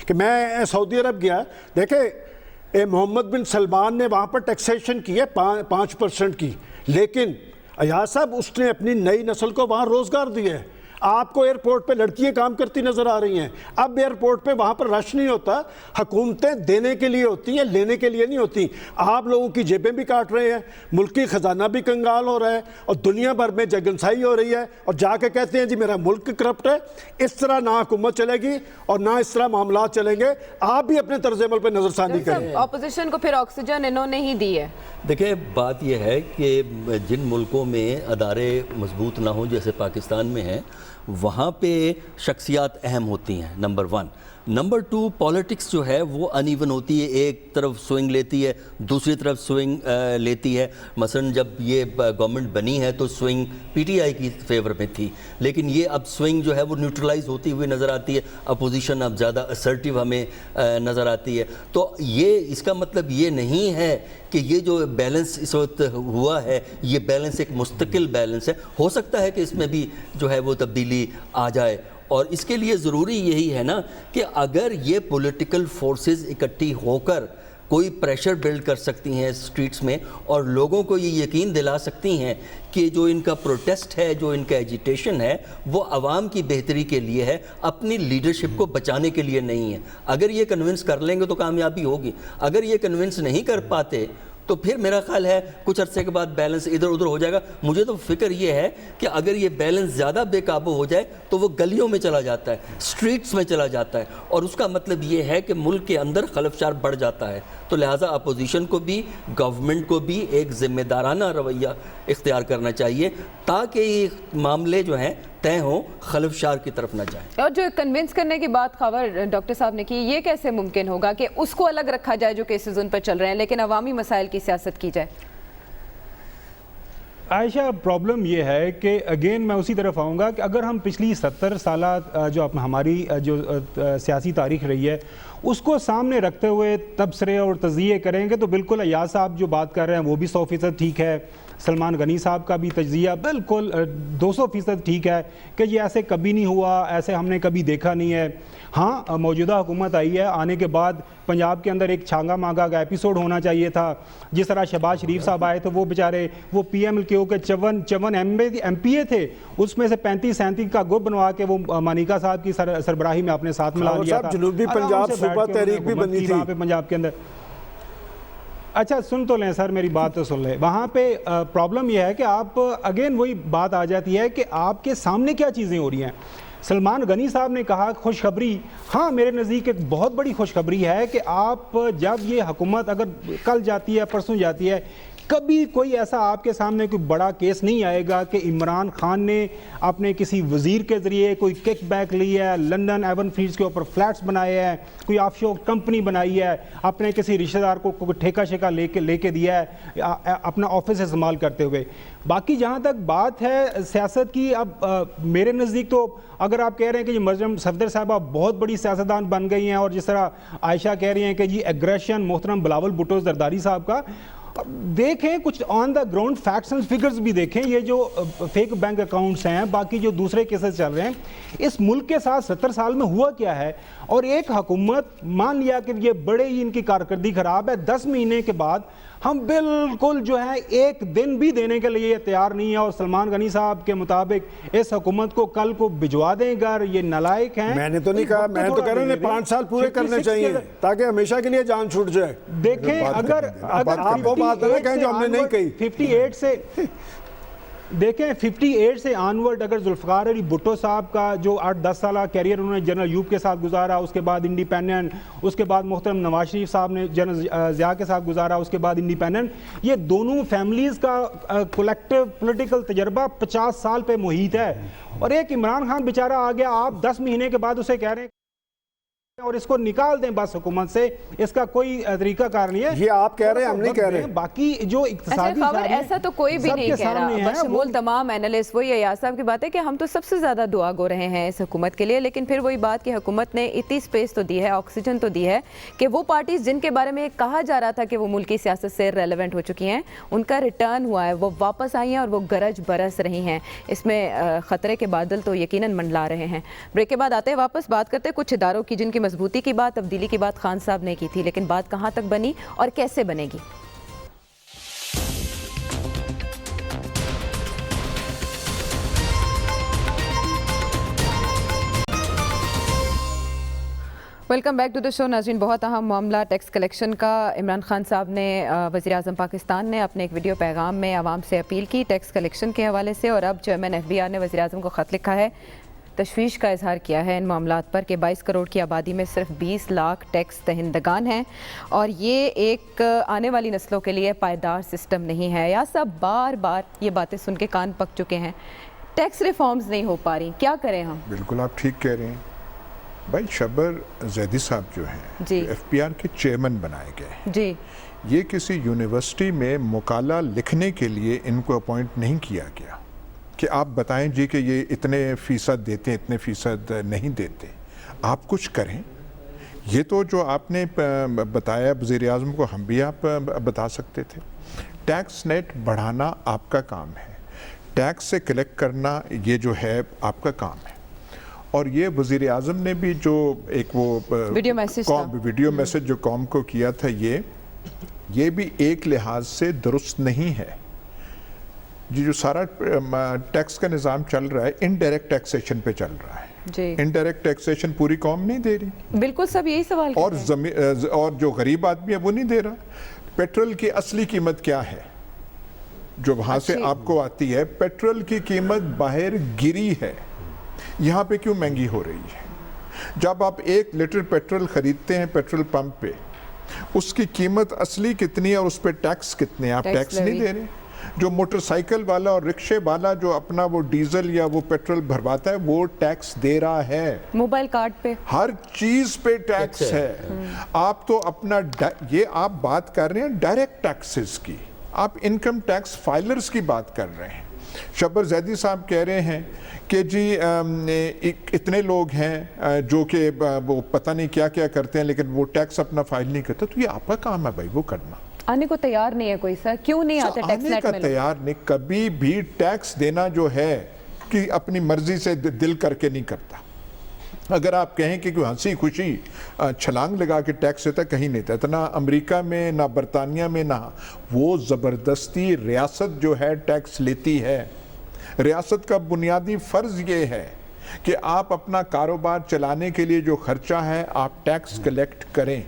[SPEAKER 3] کہ میں سعودی عرب گیا, دیکھیں محمد بن سلمان نے وہاں پر ٹیکسیشن کی ہے 5% کی, لیکن ایاز صاحب اس نے اپنی نئی نسل کو وہاں روزگار دیا ہے. آپ کو ایئرپورٹ پہ لڑکیاں کام کرتی نظر آ رہی ہیں. اب ایئرپورٹ پہ وہاں پر رش نہیں ہوتا, حکومتیں دینے کے لیے ہوتی ہیں, لینے کے لیے نہیں ہوتی. آپ لوگوں کی جیبیں بھی کاٹ رہے ہیں, ملکی خزانہ بھی کنگال ہو رہا ہے, اور دنیا بھر میں جگنسائی ہو رہی ہے, اور جا کے کہتے ہیں جی میرا ملک کرپٹ ہے. اس طرح نہ حکومت چلے گی اور نہ اس طرح معاملات چلیں گے. آپ بھی اپنے طرز عمل پہ نظر ثانی کریں.
[SPEAKER 1] اپوزیشن کو پھر آکسیجن انہوں نے ہی دی ہے.
[SPEAKER 4] دیکھیں بات یہ ہے کہ جن ملکوں میں ادارے مضبوط نہ ہوں جیسے پاکستان میں ہیں, وہاں پہ شخصیات اہم ہوتی ہیں, نمبر 1. نمبر 2, پالیٹکس جو ہے وہ ان ایون ہوتی ہے, ایک طرف سوئنگ لیتی ہے, دوسری طرف سوئنگ لیتی ہے. مثلا جب یہ گورنمنٹ بنی ہے تو سوئنگ پی ٹی آئی کی فیور میں تھی, لیکن یہ اب سوئنگ جو ہے وہ نیوٹرلائز ہوتی ہوئی نظر آتی ہے. اپوزیشن اب زیادہ اسرٹیو ہمیں نظر آتی ہے. تو یہ اس کا مطلب یہ نہیں ہے کہ یہ جو بیلنس اس وقت ہوا ہے یہ بیلنس ایک مستقل بیلنس ہے. ہو سکتا ہے کہ اس میں بھی جو ہے وہ تبدیلی آ جائے, اور اس کے لیے ضروری یہی ہے نا کہ اگر یہ پولیٹیکل فورسز اکٹھی ہو کر کوئی پریشر بلڈ کر سکتی ہیں اسٹریٹس میں, اور لوگوں کو یہ یقین دلا سکتی ہیں کہ جو ان کا پروٹیسٹ ہے, جو ان کا ایجیٹیشن ہے, وہ عوام کی بہتری کے لیے ہے, اپنی لیڈرشپ کو بچانے کے لیے نہیں ہے. اگر یہ کنونس کر لیں گے تو کامیابی ہوگی. اگر یہ کنونس نہیں کر پاتے تو پھر میرا خیال ہے کچھ عرصے کے بعد بیلنس ادھر ادھر ہو جائے گا. مجھے تو فکر یہ ہے کہ اگر یہ بیلنس زیادہ بے قابو ہو جائے تو وہ گلیوں میں چلا جاتا ہے, اسٹریٹس میں چلا جاتا ہے, اور اس کا مطلب یہ ہے کہ ملک کے اندر خلفشار بڑھ جاتا ہے. تو لہٰذا اپوزیشن کو بھی, گورنمنٹ کو بھی ایک ذمہ دارانہ رویہ اختیار کرنا چاہیے تاکہ یہ معاملے جو ہیں طے ہوں, خلفشار کی طرف نہ جائیں.
[SPEAKER 1] اور جو کنونس کرنے کی بات خاور ڈاکٹر صاحب نے کی, یہ کیسے ممکن ہوگا کہ اس کو الگ رکھا جائے جو کیسز ان پر چل رہے ہیں, لیکن عوامی مسائل کی سیاست کی جائے؟
[SPEAKER 5] عائشہ پرابلم یہ ہے کہ اگین میں اسی طرف آؤں گا کہ اگر ہم پچھلی 70 سالہ جو ہماری جو سیاسی تاریخ رہی ہے اس کو سامنے رکھتے ہوئے تبصرے اور تجزیے کریں گے تو بالکل ایاز صاحب جو بات کر رہے ہیں وہ بھی 100% ٹھیک ہے. سلمان غنی صاحب کا بھی تجزیہ بالکل 200% ٹھیک ہے کہ یہ ایسے کبھی نہیں ہوا, ایسے ہم نے کبھی دیکھا نہیں ہے. ہاں موجودہ حکومت آئی ہے, آنے کے بعد پنجاب کے اندر ایک چھانگا مانگا کا ایپیسوڈ ہونا چاہیے تھا. جس طرح شہباز شریف صاحب آئے تھے, وہ بیچارے وہ پی ایم کے 54 ایم پی اے تھے, اس میں سے 35-37 کا گروپ بنوا کے وہ مانیکا صاحب کی سربراہی میں اپنے ساتھ ملا لیا تھا.
[SPEAKER 3] جنوبی پنجاب صوبہ تحریک بھی بنی تھی
[SPEAKER 5] وہاں پہ پنجاب کے اندر. اچھا سن تو لیں سر, میری بات تو سن لیں. وہاں پہ پرابلم یہ ہے کہ آپ اگین وہی بات آ جاتی ہے کہ آپ کے سامنے کیا چیزیں ہو رہی ہیں. سلمان غنی صاحب نے کہا خوشخبری, ہاں میرے نزدیک ایک بہت بڑی خوشخبری ہے کہ آپ جب یہ حکومت اگر کل جاتی ہے, پرسوں جاتی ہے, کبھی کوئی ایسا آپ کے سامنے کوئی بڑا کیس نہیں آئے گا کہ عمران خان نے اپنے کسی وزیر کے ذریعے کوئی کک بیک لی ہے, لنڈن ایون فیلڈز کے اوپر فلیٹس بنائے ہیں, کوئی آف شور کمپنی بنائی ہے, اپنے کسی رشتہ دار کو کوئی ٹھیکہ شیکہ لے کے دیا ہے اپنا آفس استعمال کرتے ہوئے. باقی جہاں تک بات ہے سیاست کی, اب میرے نزدیک تو اگر آپ کہہ رہے ہیں کہ یہ مریم صفدر صاحبہ بہت بڑی سیاستدان بن گئی ہیں, اور جس طرح عائشہ کہہ رہی ہیں کہ جی ایگریشن محترم بلاول بھٹو زرداری صاحب کا, دیکھیں کچھ on the ground facts and figures بھی دیکھیں. یہ جو فیک بینک اکاؤنٹس ہیں, باقی جو دوسرے کیسز چل رہے ہیں, اس ملک کے ساتھ 70 سال میں ہوا کیا ہے. اور ایک حکومت مان لیا کہ یہ بڑے ہی ان کی کارکردگی خراب ہے, 10 مہینے کے بعد ہم بالکل جو ہے ایک دن بھی دینے کے لیے تیار نہیں ہے, اور سلمان غنی صاحب کے مطابق اس حکومت کو کل کو بھجوا دیں گھر. یہ نالائق ہیں.
[SPEAKER 3] میں نے تو نہیں کہا, میں تو کہہ رہا ہوں 5 سال پورے کرنے چاہیے تاکہ ہمیشہ کے لیے جان چھوٹ جائے.
[SPEAKER 5] دیکھیں اگر
[SPEAKER 3] آپ وہ بات نہ کہیں جو ہم نے نہیں کہی.
[SPEAKER 5] 58 سے دیکھیں 58 سے آنورڈ اگر ذوالفقار علی بھٹو صاحب کا جو 8-10 سالہ کیریئر انہوں نے جنرل ایوب کے ساتھ گزارا, اس کے بعد انڈیپینڈنٹ, اس کے بعد محترم نواز شریف صاحب نے جنرل ضیاء کے ساتھ گزارا, اس کے بعد انڈیپینڈنٹ, یہ دونوں فیملیز کا کولیکٹیو پولیٹیکل تجربہ 50 سال پہ محیط ہے. اور ایک عمران خان بیچارہ آ گیا, آپ 10 مہینے کے بعد اسے کہہ رہے ہیں اور اس کو نکال دیں بس حکومت سے, اس کا کوئی طریقہ کار نہیں ہے.
[SPEAKER 3] یہ آپ کہہ رہے ہیں, ہم نہیں کہہ رہے ہیں.
[SPEAKER 5] باقی جو اقتصادی
[SPEAKER 1] ایسا تو کوئی بھی نہیں کہہ رہا, بشمول تمام اینالسٹ. وہی ایاز صاحب کی بات ہے کہ ہم تو سب سے زیادہ دعا گو رہے ہیں اس حکومت کے لیے, لیکن پھر وہی بات کہ حکومت نے اتنی سپیس تو دی ہے, آکسیجن تو دی ہے کہ وہ پارٹیز جن کے بارے میں کہا جا رہا تھا کہ وہ ملکی سیاست سے ریلیونٹ ہو چکی ہیں, ان کا ریٹرن ہوا ہے, وہ واپس آئی ہیں اور وہ گرج برس رہی ہیں. اس میں خطرے کے بادل تو یقیناً منڈلا رہے ہیں. بریک کے بعد آتے ہیں واپس, بات کرتے ہیں کچھ اداروں کی جن کی مضبوطی کی بات, تبدیلی کی بات خان صاحب نے کی تھی, لیکن بات کہاں تک بنی اور کیسے بنے گی؟ ویلکم بیک ٹو دا شو. ناظرین, بہت اہم معاملہ ٹیکس کلیکشن کا. عمران خان صاحب نے, وزیر اعظم پاکستان نے اپنے ایک ویڈیو پیغام میں عوام سے اپیل کی ٹیکس کلیکشن کے حوالے سے, اور اب چیئرمین ایف بی آر نے وزیر اعظم کو خط لکھا ہے, تشویش کا اظہار کیا ہے ان معاملات پر کہ 22 کروڑ کی آبادی میں صرف 20 لاکھ ٹیکس دہندگان ہیں اور یہ ایک آنے والی نسلوں کے لیے پائیدار سسٹم نہیں ہے. یا سب بار بار یہ باتیں سن کے کان پک چکے ہیں, ٹیکس ریفارمز نہیں ہو پا رہی, کیا کریں ہم؟
[SPEAKER 2] بالکل آپ ٹھیک کہہ رہے ہیں. بھائی شبر زیدی صاحب جو ہیں
[SPEAKER 1] جی,
[SPEAKER 2] ایف پی آر کے چیئرمین بنائے گئے,
[SPEAKER 1] جی,
[SPEAKER 2] یہ کسی یونیورسٹی میں مقالہ لکھنے کے لیے ان کو اپوائنٹ نہیں کیا گیا کہ آپ بتائیں جی کہ یہ اتنے فیصد دیتے ہیں, اتنے فیصد نہیں دیتے, آپ کچھ کریں. یہ تو جو آپ نے بتایا وزیر اعظم کو, ہم بھی آپ بتا سکتے تھے. ٹیکس نیٹ بڑھانا آپ کا کام ہے, ٹیکس سے کلیکٹ کرنا یہ جو ہے آپ کا کام ہے. اور یہ وزیر اعظم نے بھی جو ایک وہ ویڈیو میسج جو قوم کو کیا تھا, یہ بھی ایک لحاظ سے درست نہیں ہے. جو سارا ٹیکس کا نظام چل رہا ہے انڈائریکٹ ٹیکسیشن پہ چل رہا ہے. انڈائریکٹ ٹیکسیشن پوری قوم نہیں دے رہی.
[SPEAKER 1] بالکل سب یہی سوال کرتے ہیں.
[SPEAKER 2] اور جو غریب آدمی ہے وہ نہیں دے رہا. پیٹرول کی اصلی قیمت کیا ہے جو وہاں سے آپ کو آتی ہے؟ پیٹرول کی قیمت باہر گری ہے, یہاں پہ کیوں مہنگی ہو رہی ہے؟ جب آپ 1 لیٹر پیٹرول خریدتے ہیں پیٹرول پمپ پہ, اس کی قیمت اصلی کتنی ہے اور اس پہ ٹیکس کتنے ہیں؟ آپ ٹیکس نہیں دے رہے. جو موٹر سائیکل والا اور رکشے والا جو اپنا وہ ڈیزل یا وہ پیٹرول بھرواتا ہے وہ ٹیکس دے رہا ہے.
[SPEAKER 1] موبائل کارڈ پہ
[SPEAKER 2] ہر چیز پہ ٹیکس ہے. آپ تو اپنا یہ آپ بات کر رہے ہیں ڈائریکٹ ٹیکسز کی, آپ انکم ٹیکس فائلرز کی بات کر رہے ہیں. شبر زیدی صاحب کہہ رہے ہیں کہ جی اتنے لوگ ہیں جو کہ وہ پتہ نہیں کیا کیا کرتے ہیں لیکن وہ ٹیکس اپنا فائل نہیں کرتے. تو یہ آپ کا کام ہے بھائی وہ کرنا.
[SPEAKER 1] آنے کو تیار نہیں ہے کوئی سر, کیوں نہیں آتے ٹیکس نیٹ میں؟
[SPEAKER 2] آنے کا تیار نہیں, کبھی بھی ٹیکس دینا جو ہے کہ اپنی مرضی سے دل کر کے نہیں کرتا. اگر آپ کہیں کہ کوئی ہنسی خوشی چھلانگ لگا کے ٹیکس دیتا, کہیں نہیں دیتا. نہ امریکہ میں نہ برطانیہ میں, نہ وہ زبردستی ریاست جو ہے ٹیکس لیتی ہے. ریاست کا بنیادی فرض یہ ہے کہ آپ اپنا کاروبار چلانے کے لیے جو خرچہ ہے آپ ٹیکس کلیکٹ کریں.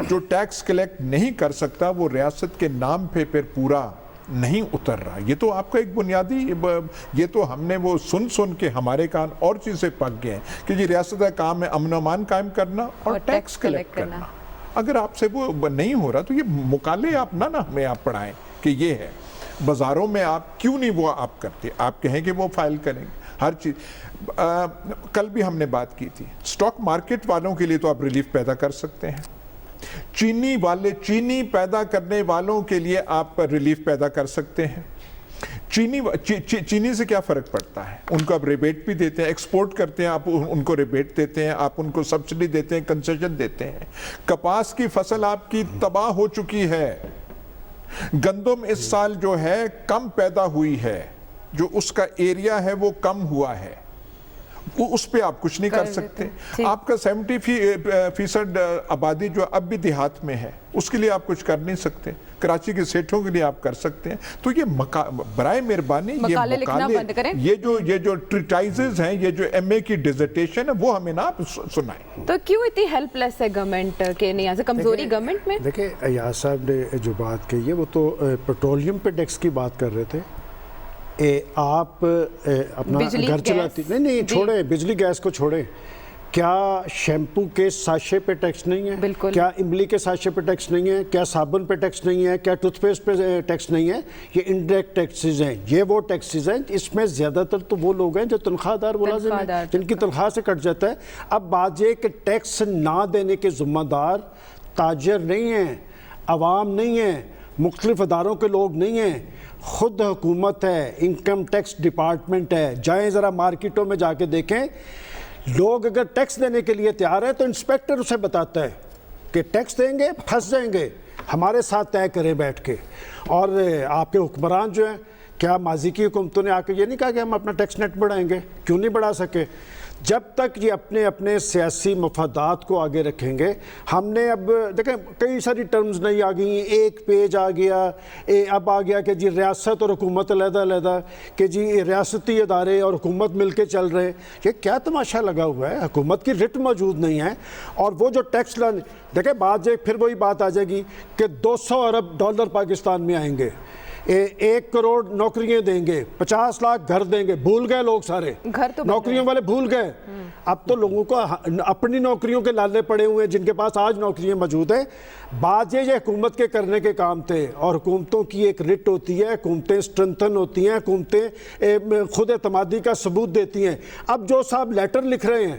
[SPEAKER 2] جو ٹیکس کلیکٹ نہیں کر سکتا وہ ریاست کے نام پہ پھر پورا نہیں اتر رہا. یہ تو آپ کا ایک بنیادی, یہ تو ہم نے وہ سن کے ہمارے کان اور چیزیں پک گئے ہیں کہ یہ ریاست کا کام ہے امن و امان قائم کرنا اور ٹیکس کلیکٹ کرنا. اگر آپ سے وہ نہیں ہو رہا تو یہ مقالے آپ نہ ہمیں آپ پڑھائیں کہ یہ ہے. بازاروں میں آپ کیوں نہیں وہ آپ کرتے, آپ کہیں کہ وہ فائل کریں گے ہر چیز. کل بھی ہم نے بات کی تھی, سٹاک مارکیٹ والوں کے لیے تو آپ ریلیف پیدا کر سکتے ہیں. چینی پیدا کرنے والوں کے لیے آپ ریلیف پیدا کر سکتے ہیں. چینی سے کیا فرق پڑتا ہے؟ ان کو آپ ریبیٹ بھی دیتے ہیں, ایکسپورٹ کرتے ہیں آپ ان کو ریبیٹ دیتے ہیں, آپ ان کو سبسڈی دیتے ہیں, کنسیشن دیتے ہیں. کپاس کی فصل آپ کی تباہ ہو چکی ہے. گندم اس سال جو ہے کم پیدا ہوئی ہے, جو اس کا ایریا ہے وہ کم ہوا ہے, اس پہ آپ کچھ نہیں کر سکتے. آپ کا 70% آبادی جو اب بھی دیہات میں ہے اس کے لیے آپ کچھ کر نہیں سکتے. کراچی کے سیٹھوں کے لیے آپ کر سکتے ہیں. تو یہ برائے مہربانی یہ جو ٹریٹائزز ہیں, یہ جو ایم اے کی ڈیزرٹیشن ہے وہ ہمیں نہ آپ سنائیں.
[SPEAKER 1] تو کیوں اتنی ہیلپ لیس ہے گورنمنٹ کے, نہیں ایسے کمزوری گورنمنٹ میں؟
[SPEAKER 3] دیکھیں ایاز صاحب نے جو بات کہی ہے وہ تو پیٹرولیم پہ ٹیکس کی بات کر رہے تھے. آپ اپنا گھر چلاتی نہیں چھوڑیں, بجلی گیس کو چھوڑیں. کیا شیمپو کے ساشے پہ ٹیکس نہیں ہے؟ کیا املی کے ساشے پہ ٹیکس نہیں ہے؟ کیا صابن پہ ٹیکس نہیں ہے؟ کیا ٹوتھ پیسٹ پہ ٹیکس نہیں ہے؟ یہ انڈائریکٹ ٹیکسز ہیں. یہ وہ ٹیکسز ہیں اس میں زیادہ تر تو وہ لوگ ہیں جو تنخواہ دار ملازم ہیں, جن کی تنخواہ سے کٹ جاتا ہے. اب بات یہ کہ ٹیکس نہ دینے کے ذمہ دار تاجر نہیں ہیں, عوام نہیں ہیں, مختلف اداروں کے لوگ نہیں ہیں, خود حکومت ہے, انکم ٹیکس ڈپارٹمنٹ ہے. جائیں ذرا مارکیٹوں میں جا کے دیکھیں, لوگ اگر ٹیکس دینے کے لیے تیار ہے تو انسپیکٹر اسے بتاتا ہے کہ ٹیکس دیں گے پھنس جائیں گے, ہمارے ساتھ طے کریں بیٹھ کے. اور آپ کے حکمران جو ہیں, کیا ماضی کی حکومتوں نے آ کے یہ نہیں کہا کہ ہم اپنا ٹیکس نیٹ بڑھائیں گے؟ کیوں نہیں بڑھا سکے؟ جب تک یہ اپنے اپنے سیاسی مفادات کو آگے رکھیں گے. ہم نے اب دیکھیں کئی ساری ٹرمز نئی آ گئی ہیں, ایک پیج آ گیا, اب آ گیا کہ جی ریاست اور حکومت علیحدہ علیحدہ, کہ جی ریاستی ادارے اور حکومت مل کے چل رہے ہیں. یہ کیا تماشا لگا ہوا ہے؟ حکومت کی رٹ موجود نہیں ہے. اور وہ جو ٹیکس لانے, دیکھیں بات پھر وہی بات آ جائے گی کہ 200 ارب ڈالر پاکستان میں آئیں گے, 1 کروڑ نوکریاں دیں گے, 50 لاکھ گھر دیں گے. بھول گئے لوگ سارے, نوکریوں والے بھول گئے. اب تو لوگوں کو اپنی نوکریوں کے لالے پڑے ہوئے ہیں جن کے پاس آج نوکریاں موجود ہیں. بات یہ حکومت کے کرنے کے کام تھے, اور حکومتوں کی ایک رٹ ہوتی ہے, حکومتیں اسٹرنتھن ہوتی ہیں, حکومتیں خود اعتمادی کا ثبوت دیتی ہیں. اب جو صاحب لیٹر لکھ رہے ہیں,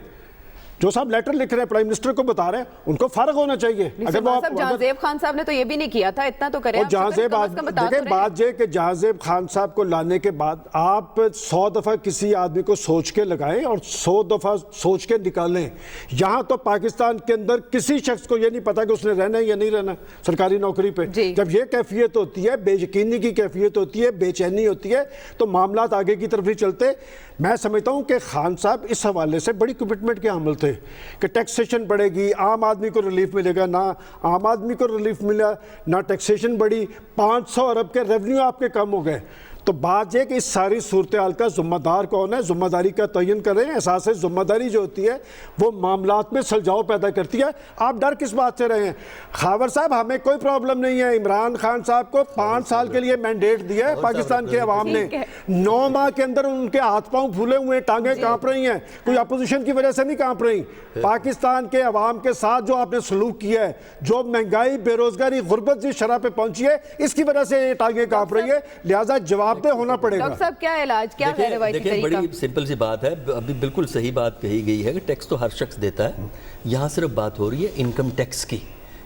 [SPEAKER 3] پرائم منسٹر کو بتا رہے ہیں, ان کو فارغ ہونا چاہیے. اگر وہ
[SPEAKER 1] جہاں زیب خان صاحب نے تو یہ بھی نہیں کیا تھا, اتنا تو کریں.
[SPEAKER 3] دیکھیں بات یہ کہ جہاں زیب خان صاحب کو لانے کے بعد آپ 100 دفعہ کسی آدمی کو سوچ کے لگائیں اور 100 دفعہ سوچ کے نکالیں. یہاں تو پاکستان کے اندر کسی شخص کو یہ نہیں پتا کہ اس نے رہنا ہے یا نہیں رہنا سرکاری نوکری پہ. جب یہ کیفیت ہوتی ہے, بے یقینی کی کیفیت ہوتی ہے, بے چینی ہوتی ہے, تو معاملات آگے کی طرف ہی چلتے. میں سمجھتا ہوں کہ خان صاحب اس حوالے سے بڑی کمٹمنٹ کے حامل تھے کہ ٹیکسیشن بڑھے گی, عام آدمی کو ریلیف ملے گا. نہ عام آدمی کو ریلیف ملا, نہ ٹیکسیشن بڑھی, 500 ارب کے ریونیو آپ کے کم ہو گئے. تو بات یہ کہ اس ساری صورتحال کا ذمہ دار کون ہے, ذمہ داری کا تعین کریں. احساس ذمہ داری جو ہوتی ہے وہ معاملات میں سلجھاؤ پیدا کرتی ہے. آپ ڈر کس بات سے رہے ہیں؟ خاور صاحب ہمیں کوئی پرابلم نہیں ہے, عمران خان صاحب کو 5 سال کے لیے مینڈیٹ دیا ہے پاکستان کے عوام نے. 9 ماہ کے اندر ان کے ہاتھ پاؤں پھولے ہوئے ہیں, ٹانگیں کانپ رہی ہیں, کوئی اپوزیشن کی وجہ سے نہیں کانپ رہی. پاکستان کے عوام کے ساتھ جو آپ نے سلوک کیا ہے, جو مہنگائی, بے روزگاری, غربت جس شرح پہ پہنچی ہے, اس کی وجہ سے یہ ٹانگیں کانپ رہی ہے. لہٰذا جواب ہونا پڑے گا.
[SPEAKER 1] ڈاکٹر صاحب کیا علاج, کیا غیر روایتی طریقہ؟
[SPEAKER 4] بڑی سمپل سی بات ہے, ابھی بالکل صحیح بات کہی گئی ہے کہ ٹیکس تو ہر شخص دیتا ہے. یہاں صرف بات ہو رہی ہے انکم ٹیکس کی.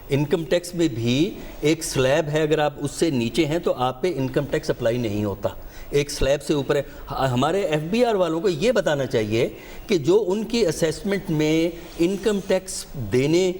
[SPEAKER 4] انکم ٹیکس میں بھی ایک سلیب ہے, اگر آپ اس سے نیچے ہیں تو آپ پہ انکم ٹیکس اپلائی نہیں ہوتا. ایک سلیب سے اوپر ہے. ہمارے ایف بی آر والوں کو یہ بتانا چاہیے کہ جو ان کی اسیسمنٹ میں انکم ٹیکس دینے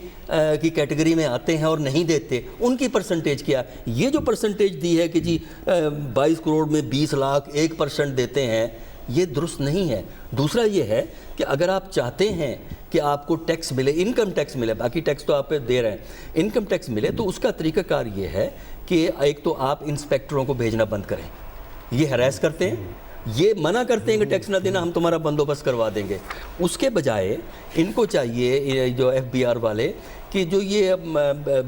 [SPEAKER 4] کی کیٹیگری میں آتے ہیں اور نہیں دیتے, ان کی پرسنٹیج کیا. یہ جو پرسنٹیج دی ہے کہ جی 22 کروڑ میں 20 لاکھ 1% دیتے ہیں, یہ درست نہیں ہے. دوسرا یہ ہے کہ اگر آپ چاہتے ہیں کہ آپ کو ٹیکس ملے, انکم ٹیکس ملے, باقی ٹیکس تو آپ پہ دے رہے ہیں, انکم ٹیکس ملے, تو اس کا طریقہ کار یہ ہے کہ ایک تو آپ انسپیکٹروں کو بھیجنا بند کریں. یہ ہراس کرتے ہیں, یہ منع کرتے ہیں کہ ٹیکس نہ دینا, ہم تمہارا بندوبست کروا دیں گے. اس کے بجائے ان کو چاہیے, جو ایف بی آر والے, کہ جو یہ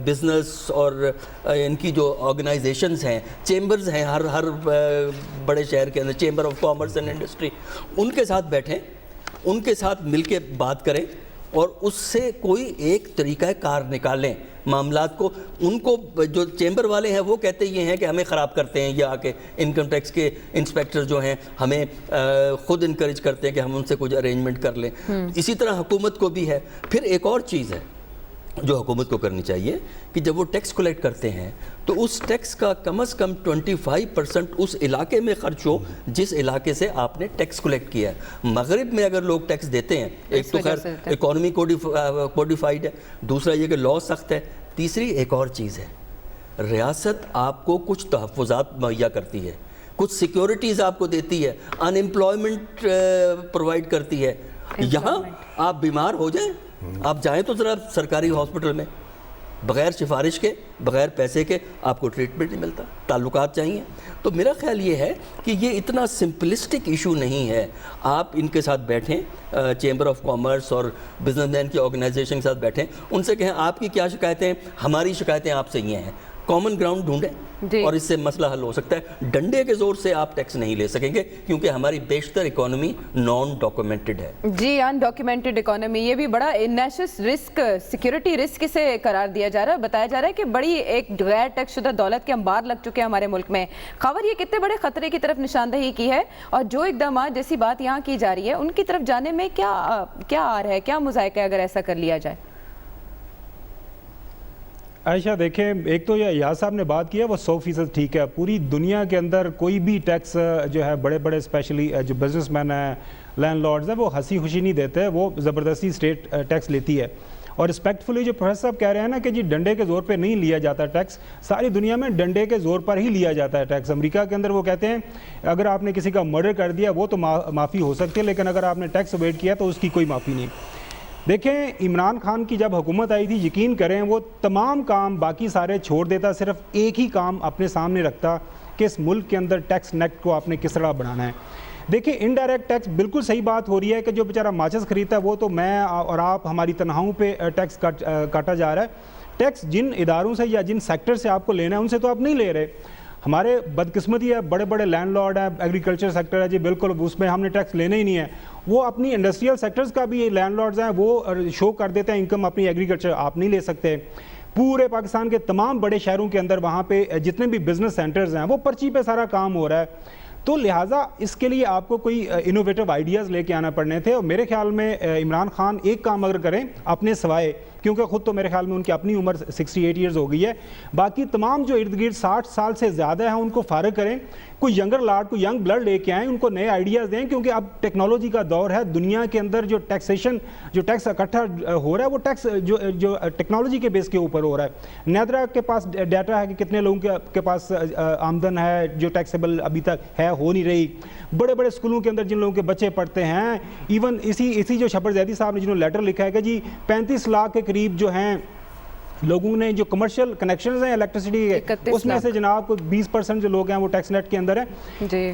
[SPEAKER 4] بزنس اور ان کی جو آرگنائزیشنز ہیں, چیمبرز ہیں ہر بڑے شہر کے اندر, chamber of commerce and industry, ان کے ساتھ بیٹھیں, ان کے ساتھ مل کے بات کریں اور اس سے کوئی ایک طریقہ کار نکالیں معاملات کو. ان کو جو چیمبر والے ہیں وہ کہتے یہ ہیں کہ ہمیں خراب کرتے ہیں, یہ آ کے انکم ٹیکس کے انسپیکٹر جو ہیں ہمیں خود انکریج کرتے ہیں کہ ہم ان سے کچھ ارینجمنٹ کر لیں. اسی طرح حکومت کو بھی ہے. پھر ایک اور چیز ہے جو حکومت کو کرنی چاہیے کہ جب وہ ٹیکس کلیکٹ کرتے ہیں تو اس ٹیکس کا کم از کم 25% اس علاقے میں خرچ ہو جس علاقے سے آپ نے ٹیکس کلیکٹ کیا ہے. مغرب میں اگر لوگ ٹیکس دیتے ہیں, ایک تو خیر اکانومی کوڈیفائیڈ ہے, دوسرا یہ کہ لاء سخت ہے, تیسری ایک اور چیز ہے, ریاست آپ کو کچھ تحفظات مہیا کرتی ہے, کچھ سیکیورٹیز آپ کو دیتی ہے, ان امپلائمنٹ پرووائڈ کرتی ہے. یہاں آپ بیمار ہو جائیں, آپ جائیں تو ذرا سرکاری ہاسپٹل میں, بغیر سفارش کے, بغیر پیسے کے آپ کو ٹریٹمنٹ نہیں ملتا, تعلقات چاہیے. تو میرا خیال یہ ہے کہ یہ اتنا سمپلسٹک ایشو نہیں ہے. آپ ان کے ساتھ بیٹھیں, چیمبر آف کامرس اور بزنس مین کی آرگنائزیشن کے ساتھ بیٹھیں, ان سے کہیں آپ کی کیا شکایتیں, ہماری شکایتیں آپ سے یہ ہیں, کامن گراؤنڈ ڈھونڈیں اور اس سے مسئلہ حل ہو سکتا ہے. ڈنڈے کے زور سے آپ ٹیکس نہیں لے سکیں گے کیونکہ ہماری بیشتر اکانومی نان ڈاکومنٹڈ ہے.
[SPEAKER 1] جی, ان ڈاکیومنٹڈ اکانومی, یہ بھی بڑا نیشنل رسک, سیکیورٹی رسک سے قرار دیا جا رہا ہے. بتایا جا رہا ہے کہ بڑی ایک غیر ٹیکس شدہ دولت کے انبار لگ چکے ہیں ہمارے ملک میں. خبر یہ کتنے بڑے خطرے کی طرف نشاندہی کی ہے, اور جو اقدامات جیسی بات یہاں کی جا رہی ہے ان کی طرف جانے میں کیا آ رہا ہے, کیا مذائقہ ہے اگر ایسا کر لیا جائے؟
[SPEAKER 5] عائشہ دیکھیں, ایک تو یہ ایاز صاحب نے بات کی ہے وہ 100% ٹھیک ہے. پوری دنیا کے اندر کوئی بھی ٹیکس جو ہے بڑے بڑے اسپیشلی جو بزنس مین ہیں, لینڈ لارڈز ہیں, وہ ہنسی خوشی نہیں دیتے, وہ زبردستی اسٹیٹ ٹیکس لیتی ہے. اور رسپیکٹفلی جو پروفیسر صاحب کہہ رہے ہیں نا کہ جی ڈنڈے کے زور پہ نہیں لیا جاتا ٹیکس، ساری دنیا میں ڈنڈے کے زور پر ہی لیا جاتا ہے ٹیکس. امریکہ کے اندر وہ کہتے ہیں اگر آپ نے کسی کا مرڈر کر دیا وہ تو معافی ہو سکتی ہے، لیکن اگر آپ نے ٹیکس اویڈ کیا تو اس کی کوئی معافی نہیں. دیکھیں عمران خان کی جب حکومت آئی تھی، یقین کریں وہ تمام کام باقی سارے چھوڑ دیتا، صرف ایک ہی کام اپنے سامنے رکھتا کہ اس ملک کے اندر ٹیکس نیٹ کو آپ نے کس طرح بنانا ہے. دیکھیں انڈائریکٹ ٹیکس بالکل صحیح بات ہو رہی ہے کہ جو بیچارہ ماچس خریدتا ہے وہ تو میں اور آپ ہماری تنہاؤں پہ ٹیکس کاٹا جا رہا ہے. ٹیکس جن اداروں سے یا جن سیکٹر سے آپ کو لینا ہے ان سے تو آپ نہیں لے رہے. ہمارے بدقسمتی ہے، بڑے بڑے لینڈ لارڈ ہیں، ایگریکلچر سیکٹر ہے جی بالکل اس میں ہم نے ٹیکس لینا ہی نہیں ہے. وہ اپنی انڈسٹریل سیکٹرز کا بھی لینڈ لارڈز ہیں وہ شو کر دیتے ہیں انکم اپنی ایگریکلچر آپ نہیں لے سکتے. پورے پاکستان کے تمام بڑے شہروں کے اندر وہاں پہ جتنے بھی بزنس سینٹرز ہیں وہ پرچی پہ سارا کام ہو رہا ہے. تو لہٰذا اس کے لیے آپ کو کوئی انوویٹو آئیڈیاز لے کے آنا پڑنے تھے. اور میرے خیال میں عمران خان ایک کام اگر کریں اپنے سوائے، کیونکہ خود تو میرے خیال میں ان کی اپنی عمر 68 ایئرز ہو گئی ہے، باقی تمام جو ارد گرد 60 سال سے زیادہ ہیں ان کو فارغ کریں، کوئی ینگر لاٹ کوئی ینگ بلڈ لے کے آئیں، ان کو نئے آئیڈیاز دیں. کیونکہ اب ٹیکنالوجی کا دور ہے، دنیا کے اندر جو ٹیکسیشن جو ٹیکس اکٹھا ہو رہا ہے وہ ٹیکس جو ٹیکنالوجی کے بیس کے اوپر ہو رہا ہے. نیدرا کے پاس ڈیٹا ہے کہ کتنے لوگوں کے پاس آمدن ہے جو ٹیکسیبل ابھی تک ہے ہو نہیں رہی. بڑے بڑے اسکولوں کے اندر جن لوگوں کے بچے پڑھتے ہیں، ایون اسی جو شبر زیدی صاحب نے جنہوں نے لیٹر لکھا ہے کہ جی 35 لاکھ کے قریب جو ہیں لوگوں نے جو کمرشل کنیکشنز ہیں الیکٹریسٹی کے، اس میں سے جناب کو 20% جو لوگ ہیں وہ ٹیکس نیٹ کے اندر ہیں.
[SPEAKER 1] جی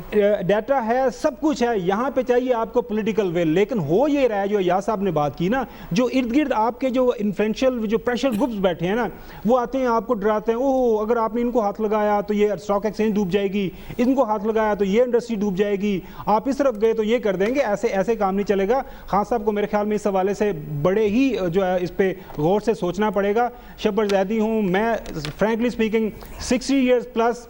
[SPEAKER 5] ڈیٹا ہے، سب کچھ ہے. یہاں پہ چاہیے آپ کو پولیٹیکل ول. لیکن ہو یہ رہا ہے جو یا صاحب نے بات کی نا، جو ارد گرد آپ کے جو انفلوئنشل جو پریشر گروپس بیٹھے ہیں نا، وہ آتے ہیں آپ کو ڈراتے ہیں، اوہ اگر آپ نے ان کو ہاتھ لگایا تو یہ اسٹاک ایکسچینج ڈوب جائے گی، ان کو ہاتھ لگایا تو یہ انڈسٹری ڈوب جائے گی، آپ اس طرف گئے تو یہ کر دیں گے. ایسے کام نہیں چلے گا. خان صاحب کو میرے خیال میں اس حوالے سے بڑے ہی جو ہے اس پہ غور سے سوچنا پڑے گا. شبر زیدی ہوں میں، فرینکلی اسپیکنگ 60 ایئرز پلس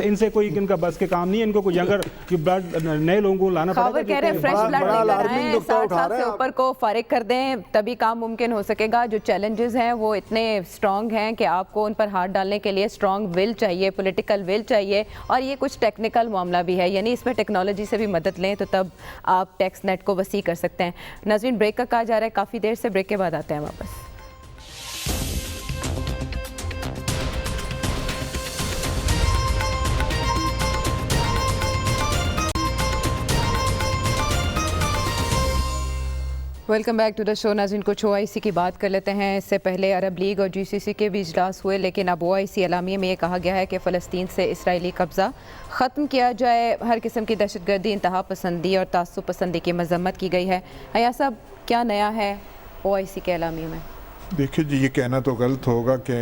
[SPEAKER 5] ان سے کوئی ان کا بس کے کام نہیں ہے. ان کو کوئی ینگر جو بلڈ نئے لوگوں کو لانا
[SPEAKER 1] خاور کہہ رہے ہیں فریش بلڈ لے کر آئیں، 60 سال سے اوپر کو فارغ کر دیں تبھی کام ممکن ہو سکے گا. جو چیلنجز ہیں وہ اتنے اسٹرانگ ہیں کہ آپ کو ان پر ہاتھ ڈالنے کے لیے اسٹرانگ ول چاہیے، پولیٹیکل ول چاہیے، اور یہ کچھ ٹیکنیکل معاملہ بھی ہے، یعنی اس میں ٹیکنالوجی سے بھی مدد لیں تو تب آپ ٹیکس نیٹ کو وسیع کر سکتے ہیں. ناظرین بریک کا کہا جا رہا ہے، کافی دیر سے، بریک کے بعد آتے ہیں واپس. ویلکم بیک ٹو دا شو. ناظرین کچھ OIC کی بات کر لیتے ہیں. اس سے پہلے عرب لیگ اور GCC کے بھی اجلاس ہوئے، لیکن اب OIC اعلامیے میں یہ کہا گیا ہے کہ فلسطین سے اسرائیلی قبضہ ختم کیا جائے. ہر قسم کی دہشت گردی، انتہا پسندی اور تعصب پسندی کی مذمت کی گئی ہے. ایاز صاحب کیا نیا ہے OIC کے اعلامیے میں؟
[SPEAKER 2] دیکھیے جی، یہ کہنا تو غلط ہوگا کہ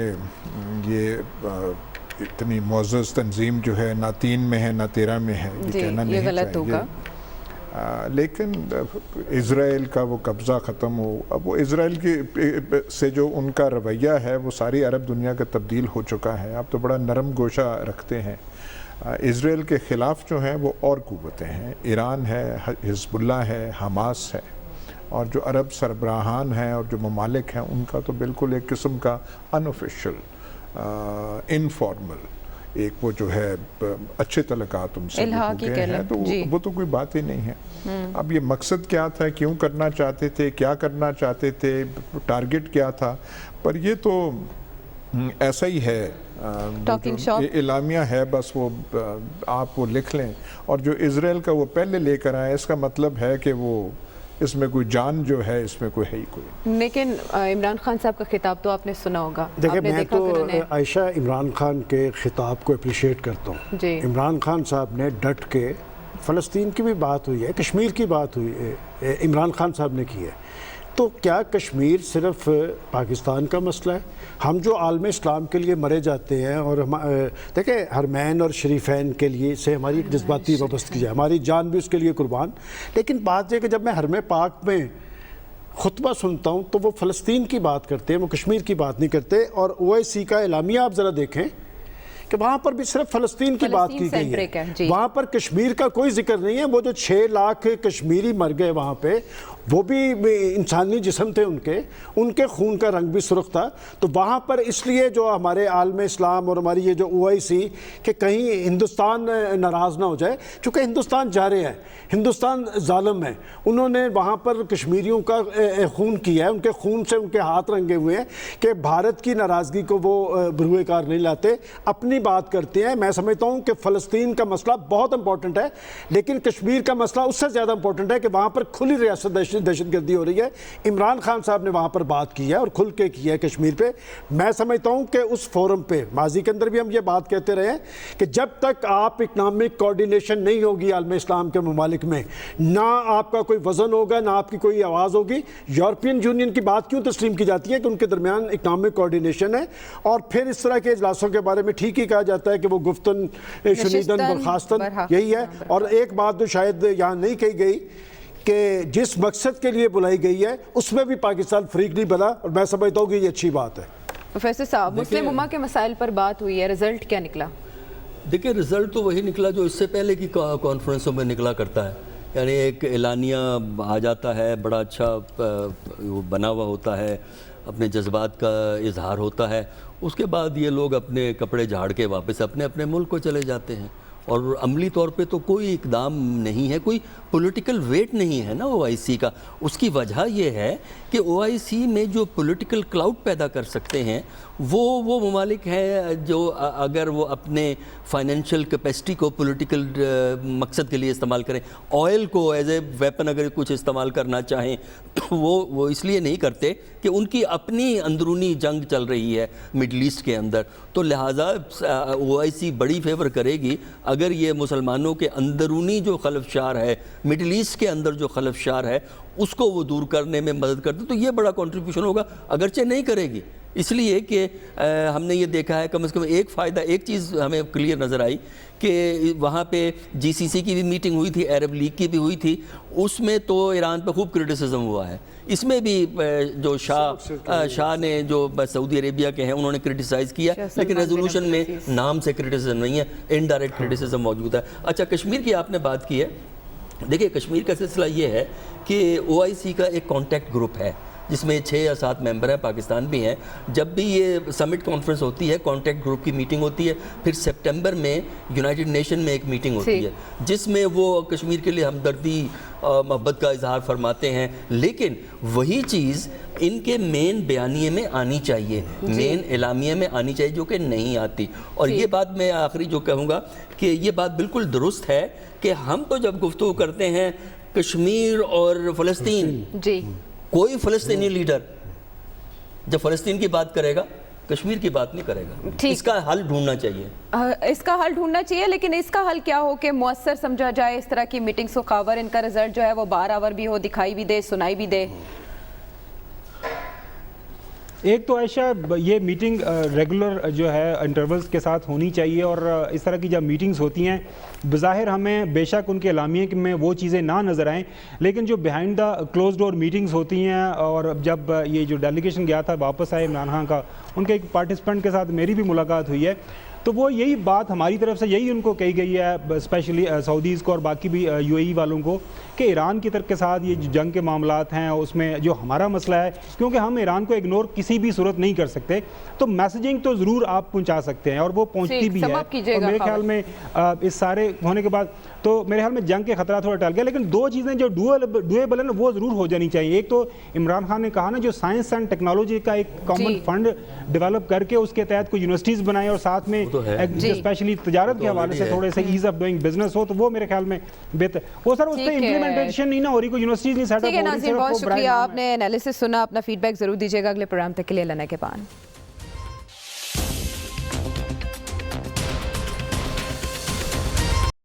[SPEAKER 2] یہ اتنی معزز تنظیم جو ہے نہ 3 میں ہے نہ 13 میں ہے، یہ کہنا نہیں
[SPEAKER 1] یہ غلط ہوگا.
[SPEAKER 2] لیکن اسرائیل کا وہ قبضہ ختم ہو. اب وہ اسرائیل کی سے جو ان کا رویہ ہے وہ ساری عرب دنیا کا تبدیل ہو چکا ہے. اب تو بڑا نرم گوشہ رکھتے ہیں. اسرائیل کے خلاف جو ہیں وہ اور قوتیں ہیں، ایران ہے، حزب اللہ ہے، حماس ہے، اور جو عرب سربراہان ہیں اور جو ممالک ہیں ان کا تو بالکل ایک قسم کا انآفیشیل انفارمل ایک وہ جو ہے اچھے تعلقات ان سے ہیں، تو وہ تو کوئی بات ہی نہیں ہے. اب یہ مقصد کیا تھا، کیوں کرنا چاہتے تھے، کیا کرنا چاہتے تھے، ٹارگٹ کیا تھا، پر یہ تو ایسا ہی ہے، اعلامیہ ہے بس. وہ آپ وہ لکھ لیں، اور جو اسرائیل کا وہ پہلے لے کر آئے اس کا مطلب ہے کہ وہ اس میں کوئی جان جو ہے اس میں کوئی ہے ہی کوئی.
[SPEAKER 1] لیکن عمران خان صاحب کا خطاب تو آپ نے سنا ہوگا.
[SPEAKER 3] دیکھیں میں تو عائشہ عمران خان کے خطاب کو اپریشیٹ کرتا ہوں. عمران خان صاحب نے ڈٹ کے، فلسطین کی بھی بات ہوئی ہے، کشمیر کی بات ہوئی ہے، عمران خان صاحب نے کی ہے. تو کیا کشمیر صرف پاکستان کا مسئلہ ہے؟ ہم جو عالم اسلام کے لیے مرے جاتے ہیں، اور دیکھیں حرمین اور شریفین کے لیے سے ہماری جذباتی وابستگی ہے، ہماری جان بھی اس کے لیے قربان. لیکن بات یہ کہ جب میں حرم پاک میں خطبہ سنتا ہوں تو وہ فلسطین کی بات کرتے ہیں، وہ کشمیر کی بات نہیں کرتے. اور OIC کا اعلامیہ آپ ذرا دیکھیں کہ وہاں پر بھی صرف فلسطین کی بات کی گئی ہے، وہاں پر کشمیر کا کوئی ذکر نہیں ہے. وہ جو 6 لاکھ کشمیری مر گئے وہاں پہ، وہ بھی انسانی جسم تھے ان کے خون کا رنگ بھی سرخ تھا. تو وہاں پر اس لیے جو ہمارے عالم اسلام اور ہماری یہ جو OIC کہ کہیں ہندوستان ناراض نہ ہو جائے، چونکہ ہندوستان جارے ہے، ہندوستان ظالم ہے، انہوں نے وہاں پر کشمیریوں کا خون کیا ہے، ان کے خون سے ان کے ہاتھ رنگے ہوئے ہیں کہ بھارت کی ناراضگی کو وہ بروئے کار نہیں لاتے، اپنی بات کرتے ہیں. میں سمجھتا ہوں کہ فلسطین کا مسئلہ بہت امپورٹنٹ ہے، لیکن کشمیر کا مسئلہ اس سے زیادہ امپورٹنٹ ہے کہ وہاں پر کھلی ریاست دہشت گردی ہو رہی ہے. عمران خان صاحب نے وہاں پر بات کی ہے اور کھل کے کی ہے کشمیر پہ. میں سمجھتا ہوں کہ اس فورم پہ ماضی کے اندر بھی ہم یہ بات کہتے رہے ہیں کہ جب تک آپ اکنامک کوارڈینیشن نہیں ہوگی عالم اسلام کے ممالک میں، نہ آپ کا کوئی وزن ہوگا، نہ آپ کی کوئی آواز ہوگی. یورپین یونین کی بات کیوں تسلیم کی جاتی ہے کہ ان کے درمیان اکنامک کوارڈینیشن ہے، اور پھر اس طرح کے اجلاسوں کے بارے میں ٹھیک ہی کہا جاتا ہے کہ وہ گفتن شنیدن برخاستن یہی ہے. اور ایک بات جو شاید یہاں نہیں کہی گئی کہ جس مقصد کے لیے بلائی گئی ہے اس میں بھی پاکستان فریق نہیں بنا، اور میں سمجھتا ہوں کہ یہ اچھی بات ہے.
[SPEAKER 1] پروفیسر صاحب، مسلم امہ کے مسائل پر بات ہوئی ہے، رزلٹ کیا نکلا؟
[SPEAKER 4] دیکھیں رزلٹ تو وہی نکلا جو اس سے پہلے کی کانفرنسوں میں نکلا کرتا ہے. یعنی ایک اعلانیہ آ جاتا ہے، بڑا اچھا بنا ہوا ہوتا ہے، اپنے جذبات کا اظہار ہوتا ہے، اس کے بعد یہ لوگ اپنے کپڑے جھاڑ کے واپس اپنے اپنے ملک کو چلے جاتے ہیں، اور عملی طور پہ تو کوئی اقدام نہیں ہے، کوئی پولیٹیکل ویٹ نہیں ہے نا OIC کا. اس کی وجہ یہ ہے کہ OIC میں جو پولیٹیکل کلاؤڈ پیدا کر سکتے ہیں وہ ممالک ہیں جو اگر وہ اپنے فائنینشیل کیپیسٹی کو پولیٹیکل مقصد کے لیے استعمال کریں، آئل کو ایز اے ویپن اگر کچھ استعمال کرنا چاہیں وہ اس لیے نہیں کرتے کہ ان کی اپنی اندرونی جنگ چل رہی ہے مڈل ایسٹ کے اندر. تو لہٰذا OIC بڑی فیور کرے گی اگر یہ مسلمانوں کے اندرونی جو خلفشار ہے، مڈل ایسٹ کے اندر جو خلفشار ہے، اس کو وہ دور کرنے میں مدد کرتے. تو یہ بڑا کنٹریبیوشن ہوگا، اگرچہ نہیں کرے گی، اس لیے کہ ہم نے یہ دیکھا ہے کم از کم ایک فائدہ، ایک چیز ہمیں کلیئر نظر آئی کہ وہاں پہ GCC کی بھی میٹنگ ہوئی تھی، عرب لیگ کی بھی ہوئی تھی، اس میں تو ایران پہ خوب کرٹیسزم ہوا ہے. اس میں بھی جو شاہ نے جو سعودی عربیہ کے ہیں انہوں نے کرٹیسائز کیا، لیکن ریزولوشن میں نام سے کرٹیسزم نہیں ہے، انڈائریکٹ کرٹیسزم موجود ہے. اچھا کشمیر کی آپ نے بات کی ہے، دیکھیں کشمیر کا سلسلہ یہ ہے کہ OIC کا ایک کانٹیکٹ گروپ ہے جس میں 6 یا 7 ممبر ہیں، پاکستان بھی ہیں. جب بھی یہ سمٹ کانفرنس ہوتی ہے کانٹیکٹ گروپ کی میٹنگ ہوتی ہے، پھر سپٹمبر میں یونائٹڈ نیشن میں ایک میٹنگ ہوتی ہے جس میں وہ کشمیر کے لیے ہمدردی محبت کا اظہار فرماتے ہیں. لیکن وہی چیز ان کے مین بیانیے میں آنی چاہیے، مین اعلامیے میں آنی چاہیے، جو کہ نہیں آتی. اور یہ بات میں آخری جو کہوں گا کہ یہ بات بالکل درست ہے کہ ہم تو جب گفتگو کرتے ہیں کشمیر اور فلسطین،
[SPEAKER 1] جی
[SPEAKER 4] کوئی فلسطینی لیڈر جب فلسطین کی بات کرے گا کشمیر کی بات نہیں کرے گا. اس کا حل ڈھونڈنا چاہیے،
[SPEAKER 1] اس کا حل ڈھونڈنا چاہیے. لیکن اس کا حل کیا ہو کہ مؤثر سمجھا جائے اس طرح کی میٹنگز کو، خاور ان کا رزلٹ جو ہے وہ بارآور بھی ہو، دکھائی بھی دے، سنائی بھی دے.
[SPEAKER 5] ایک تو عائشہ یہ میٹنگ ریگولر جو ہے انٹرولز کے ساتھ ہونی چاہیے، اور اس طرح کی جب میٹنگز ہوتی ہیں بظاہر ہمیں بے شک ان کے اعلامیے میں وہ چیزیں نہ نظر آئیں، لیکن جو behind the close door meetings ہوتی ہیں، اور جب یہ جو ڈیلیگیشن گیا تھا واپس آئے عمران خان کا، ان کے ایک پارٹیسپینٹ کے ساتھ میری بھی ملاقات ہوئی ہے، تو وہ یہی بات ہماری طرف سے یہی ان کو کہی گئی ہے، اسپیشلی سعودیز کو اور باقی بھی UAE والوں کو، کہ ایران کی طرف کے ساتھ یہ جو جنگ کے معاملات ہیں اس میں جو ہمارا مسئلہ ہے، کیونکہ ہم ایران کو اگنور کسی بھی صورت نہیں کر سکتے، تو میسیجنگ تو ضرور آپ پہنچا سکتے ہیں اور وہ پہنچتی بھی ہے. اور میرے خیال میں اس سارے ہونے کے بعد تو میرے خیال میں جنگ کے خطرہ تھوڑا ٹل گیا، لیکن 2 چیزیں جو ڈویبل ہیں وہ ضرور ہو جانی چاہیے. ایک تو عمران خان نے کہا نا جو سائنس اینڈ ٹیکنالوجی کا ایک کامن فنڈ ڈیولپ کر کے اس کے تحت کوئی یونیورسٹیز بنائے اور ساتھ میں اسپیشلی تجارت کے حوالے سے تھوڑے سے ایز آف ڈوئنگ بزنس ہو، تو وہ میرے خیال میں بہتر. وہ سر اس پہ امپلیمنٹیشن نہیں نہ ہو رہی، کوئی یونیورسٹیز نہیں سیٹ اپ ہو رہی.
[SPEAKER 1] ناظرین بہت شکریہ، آپ نے انالیسس سنا، اپنا فیڈ بیک ضرور دیجیے گا. اگلے پروگرام تک کے لیے اللہ نگہبان.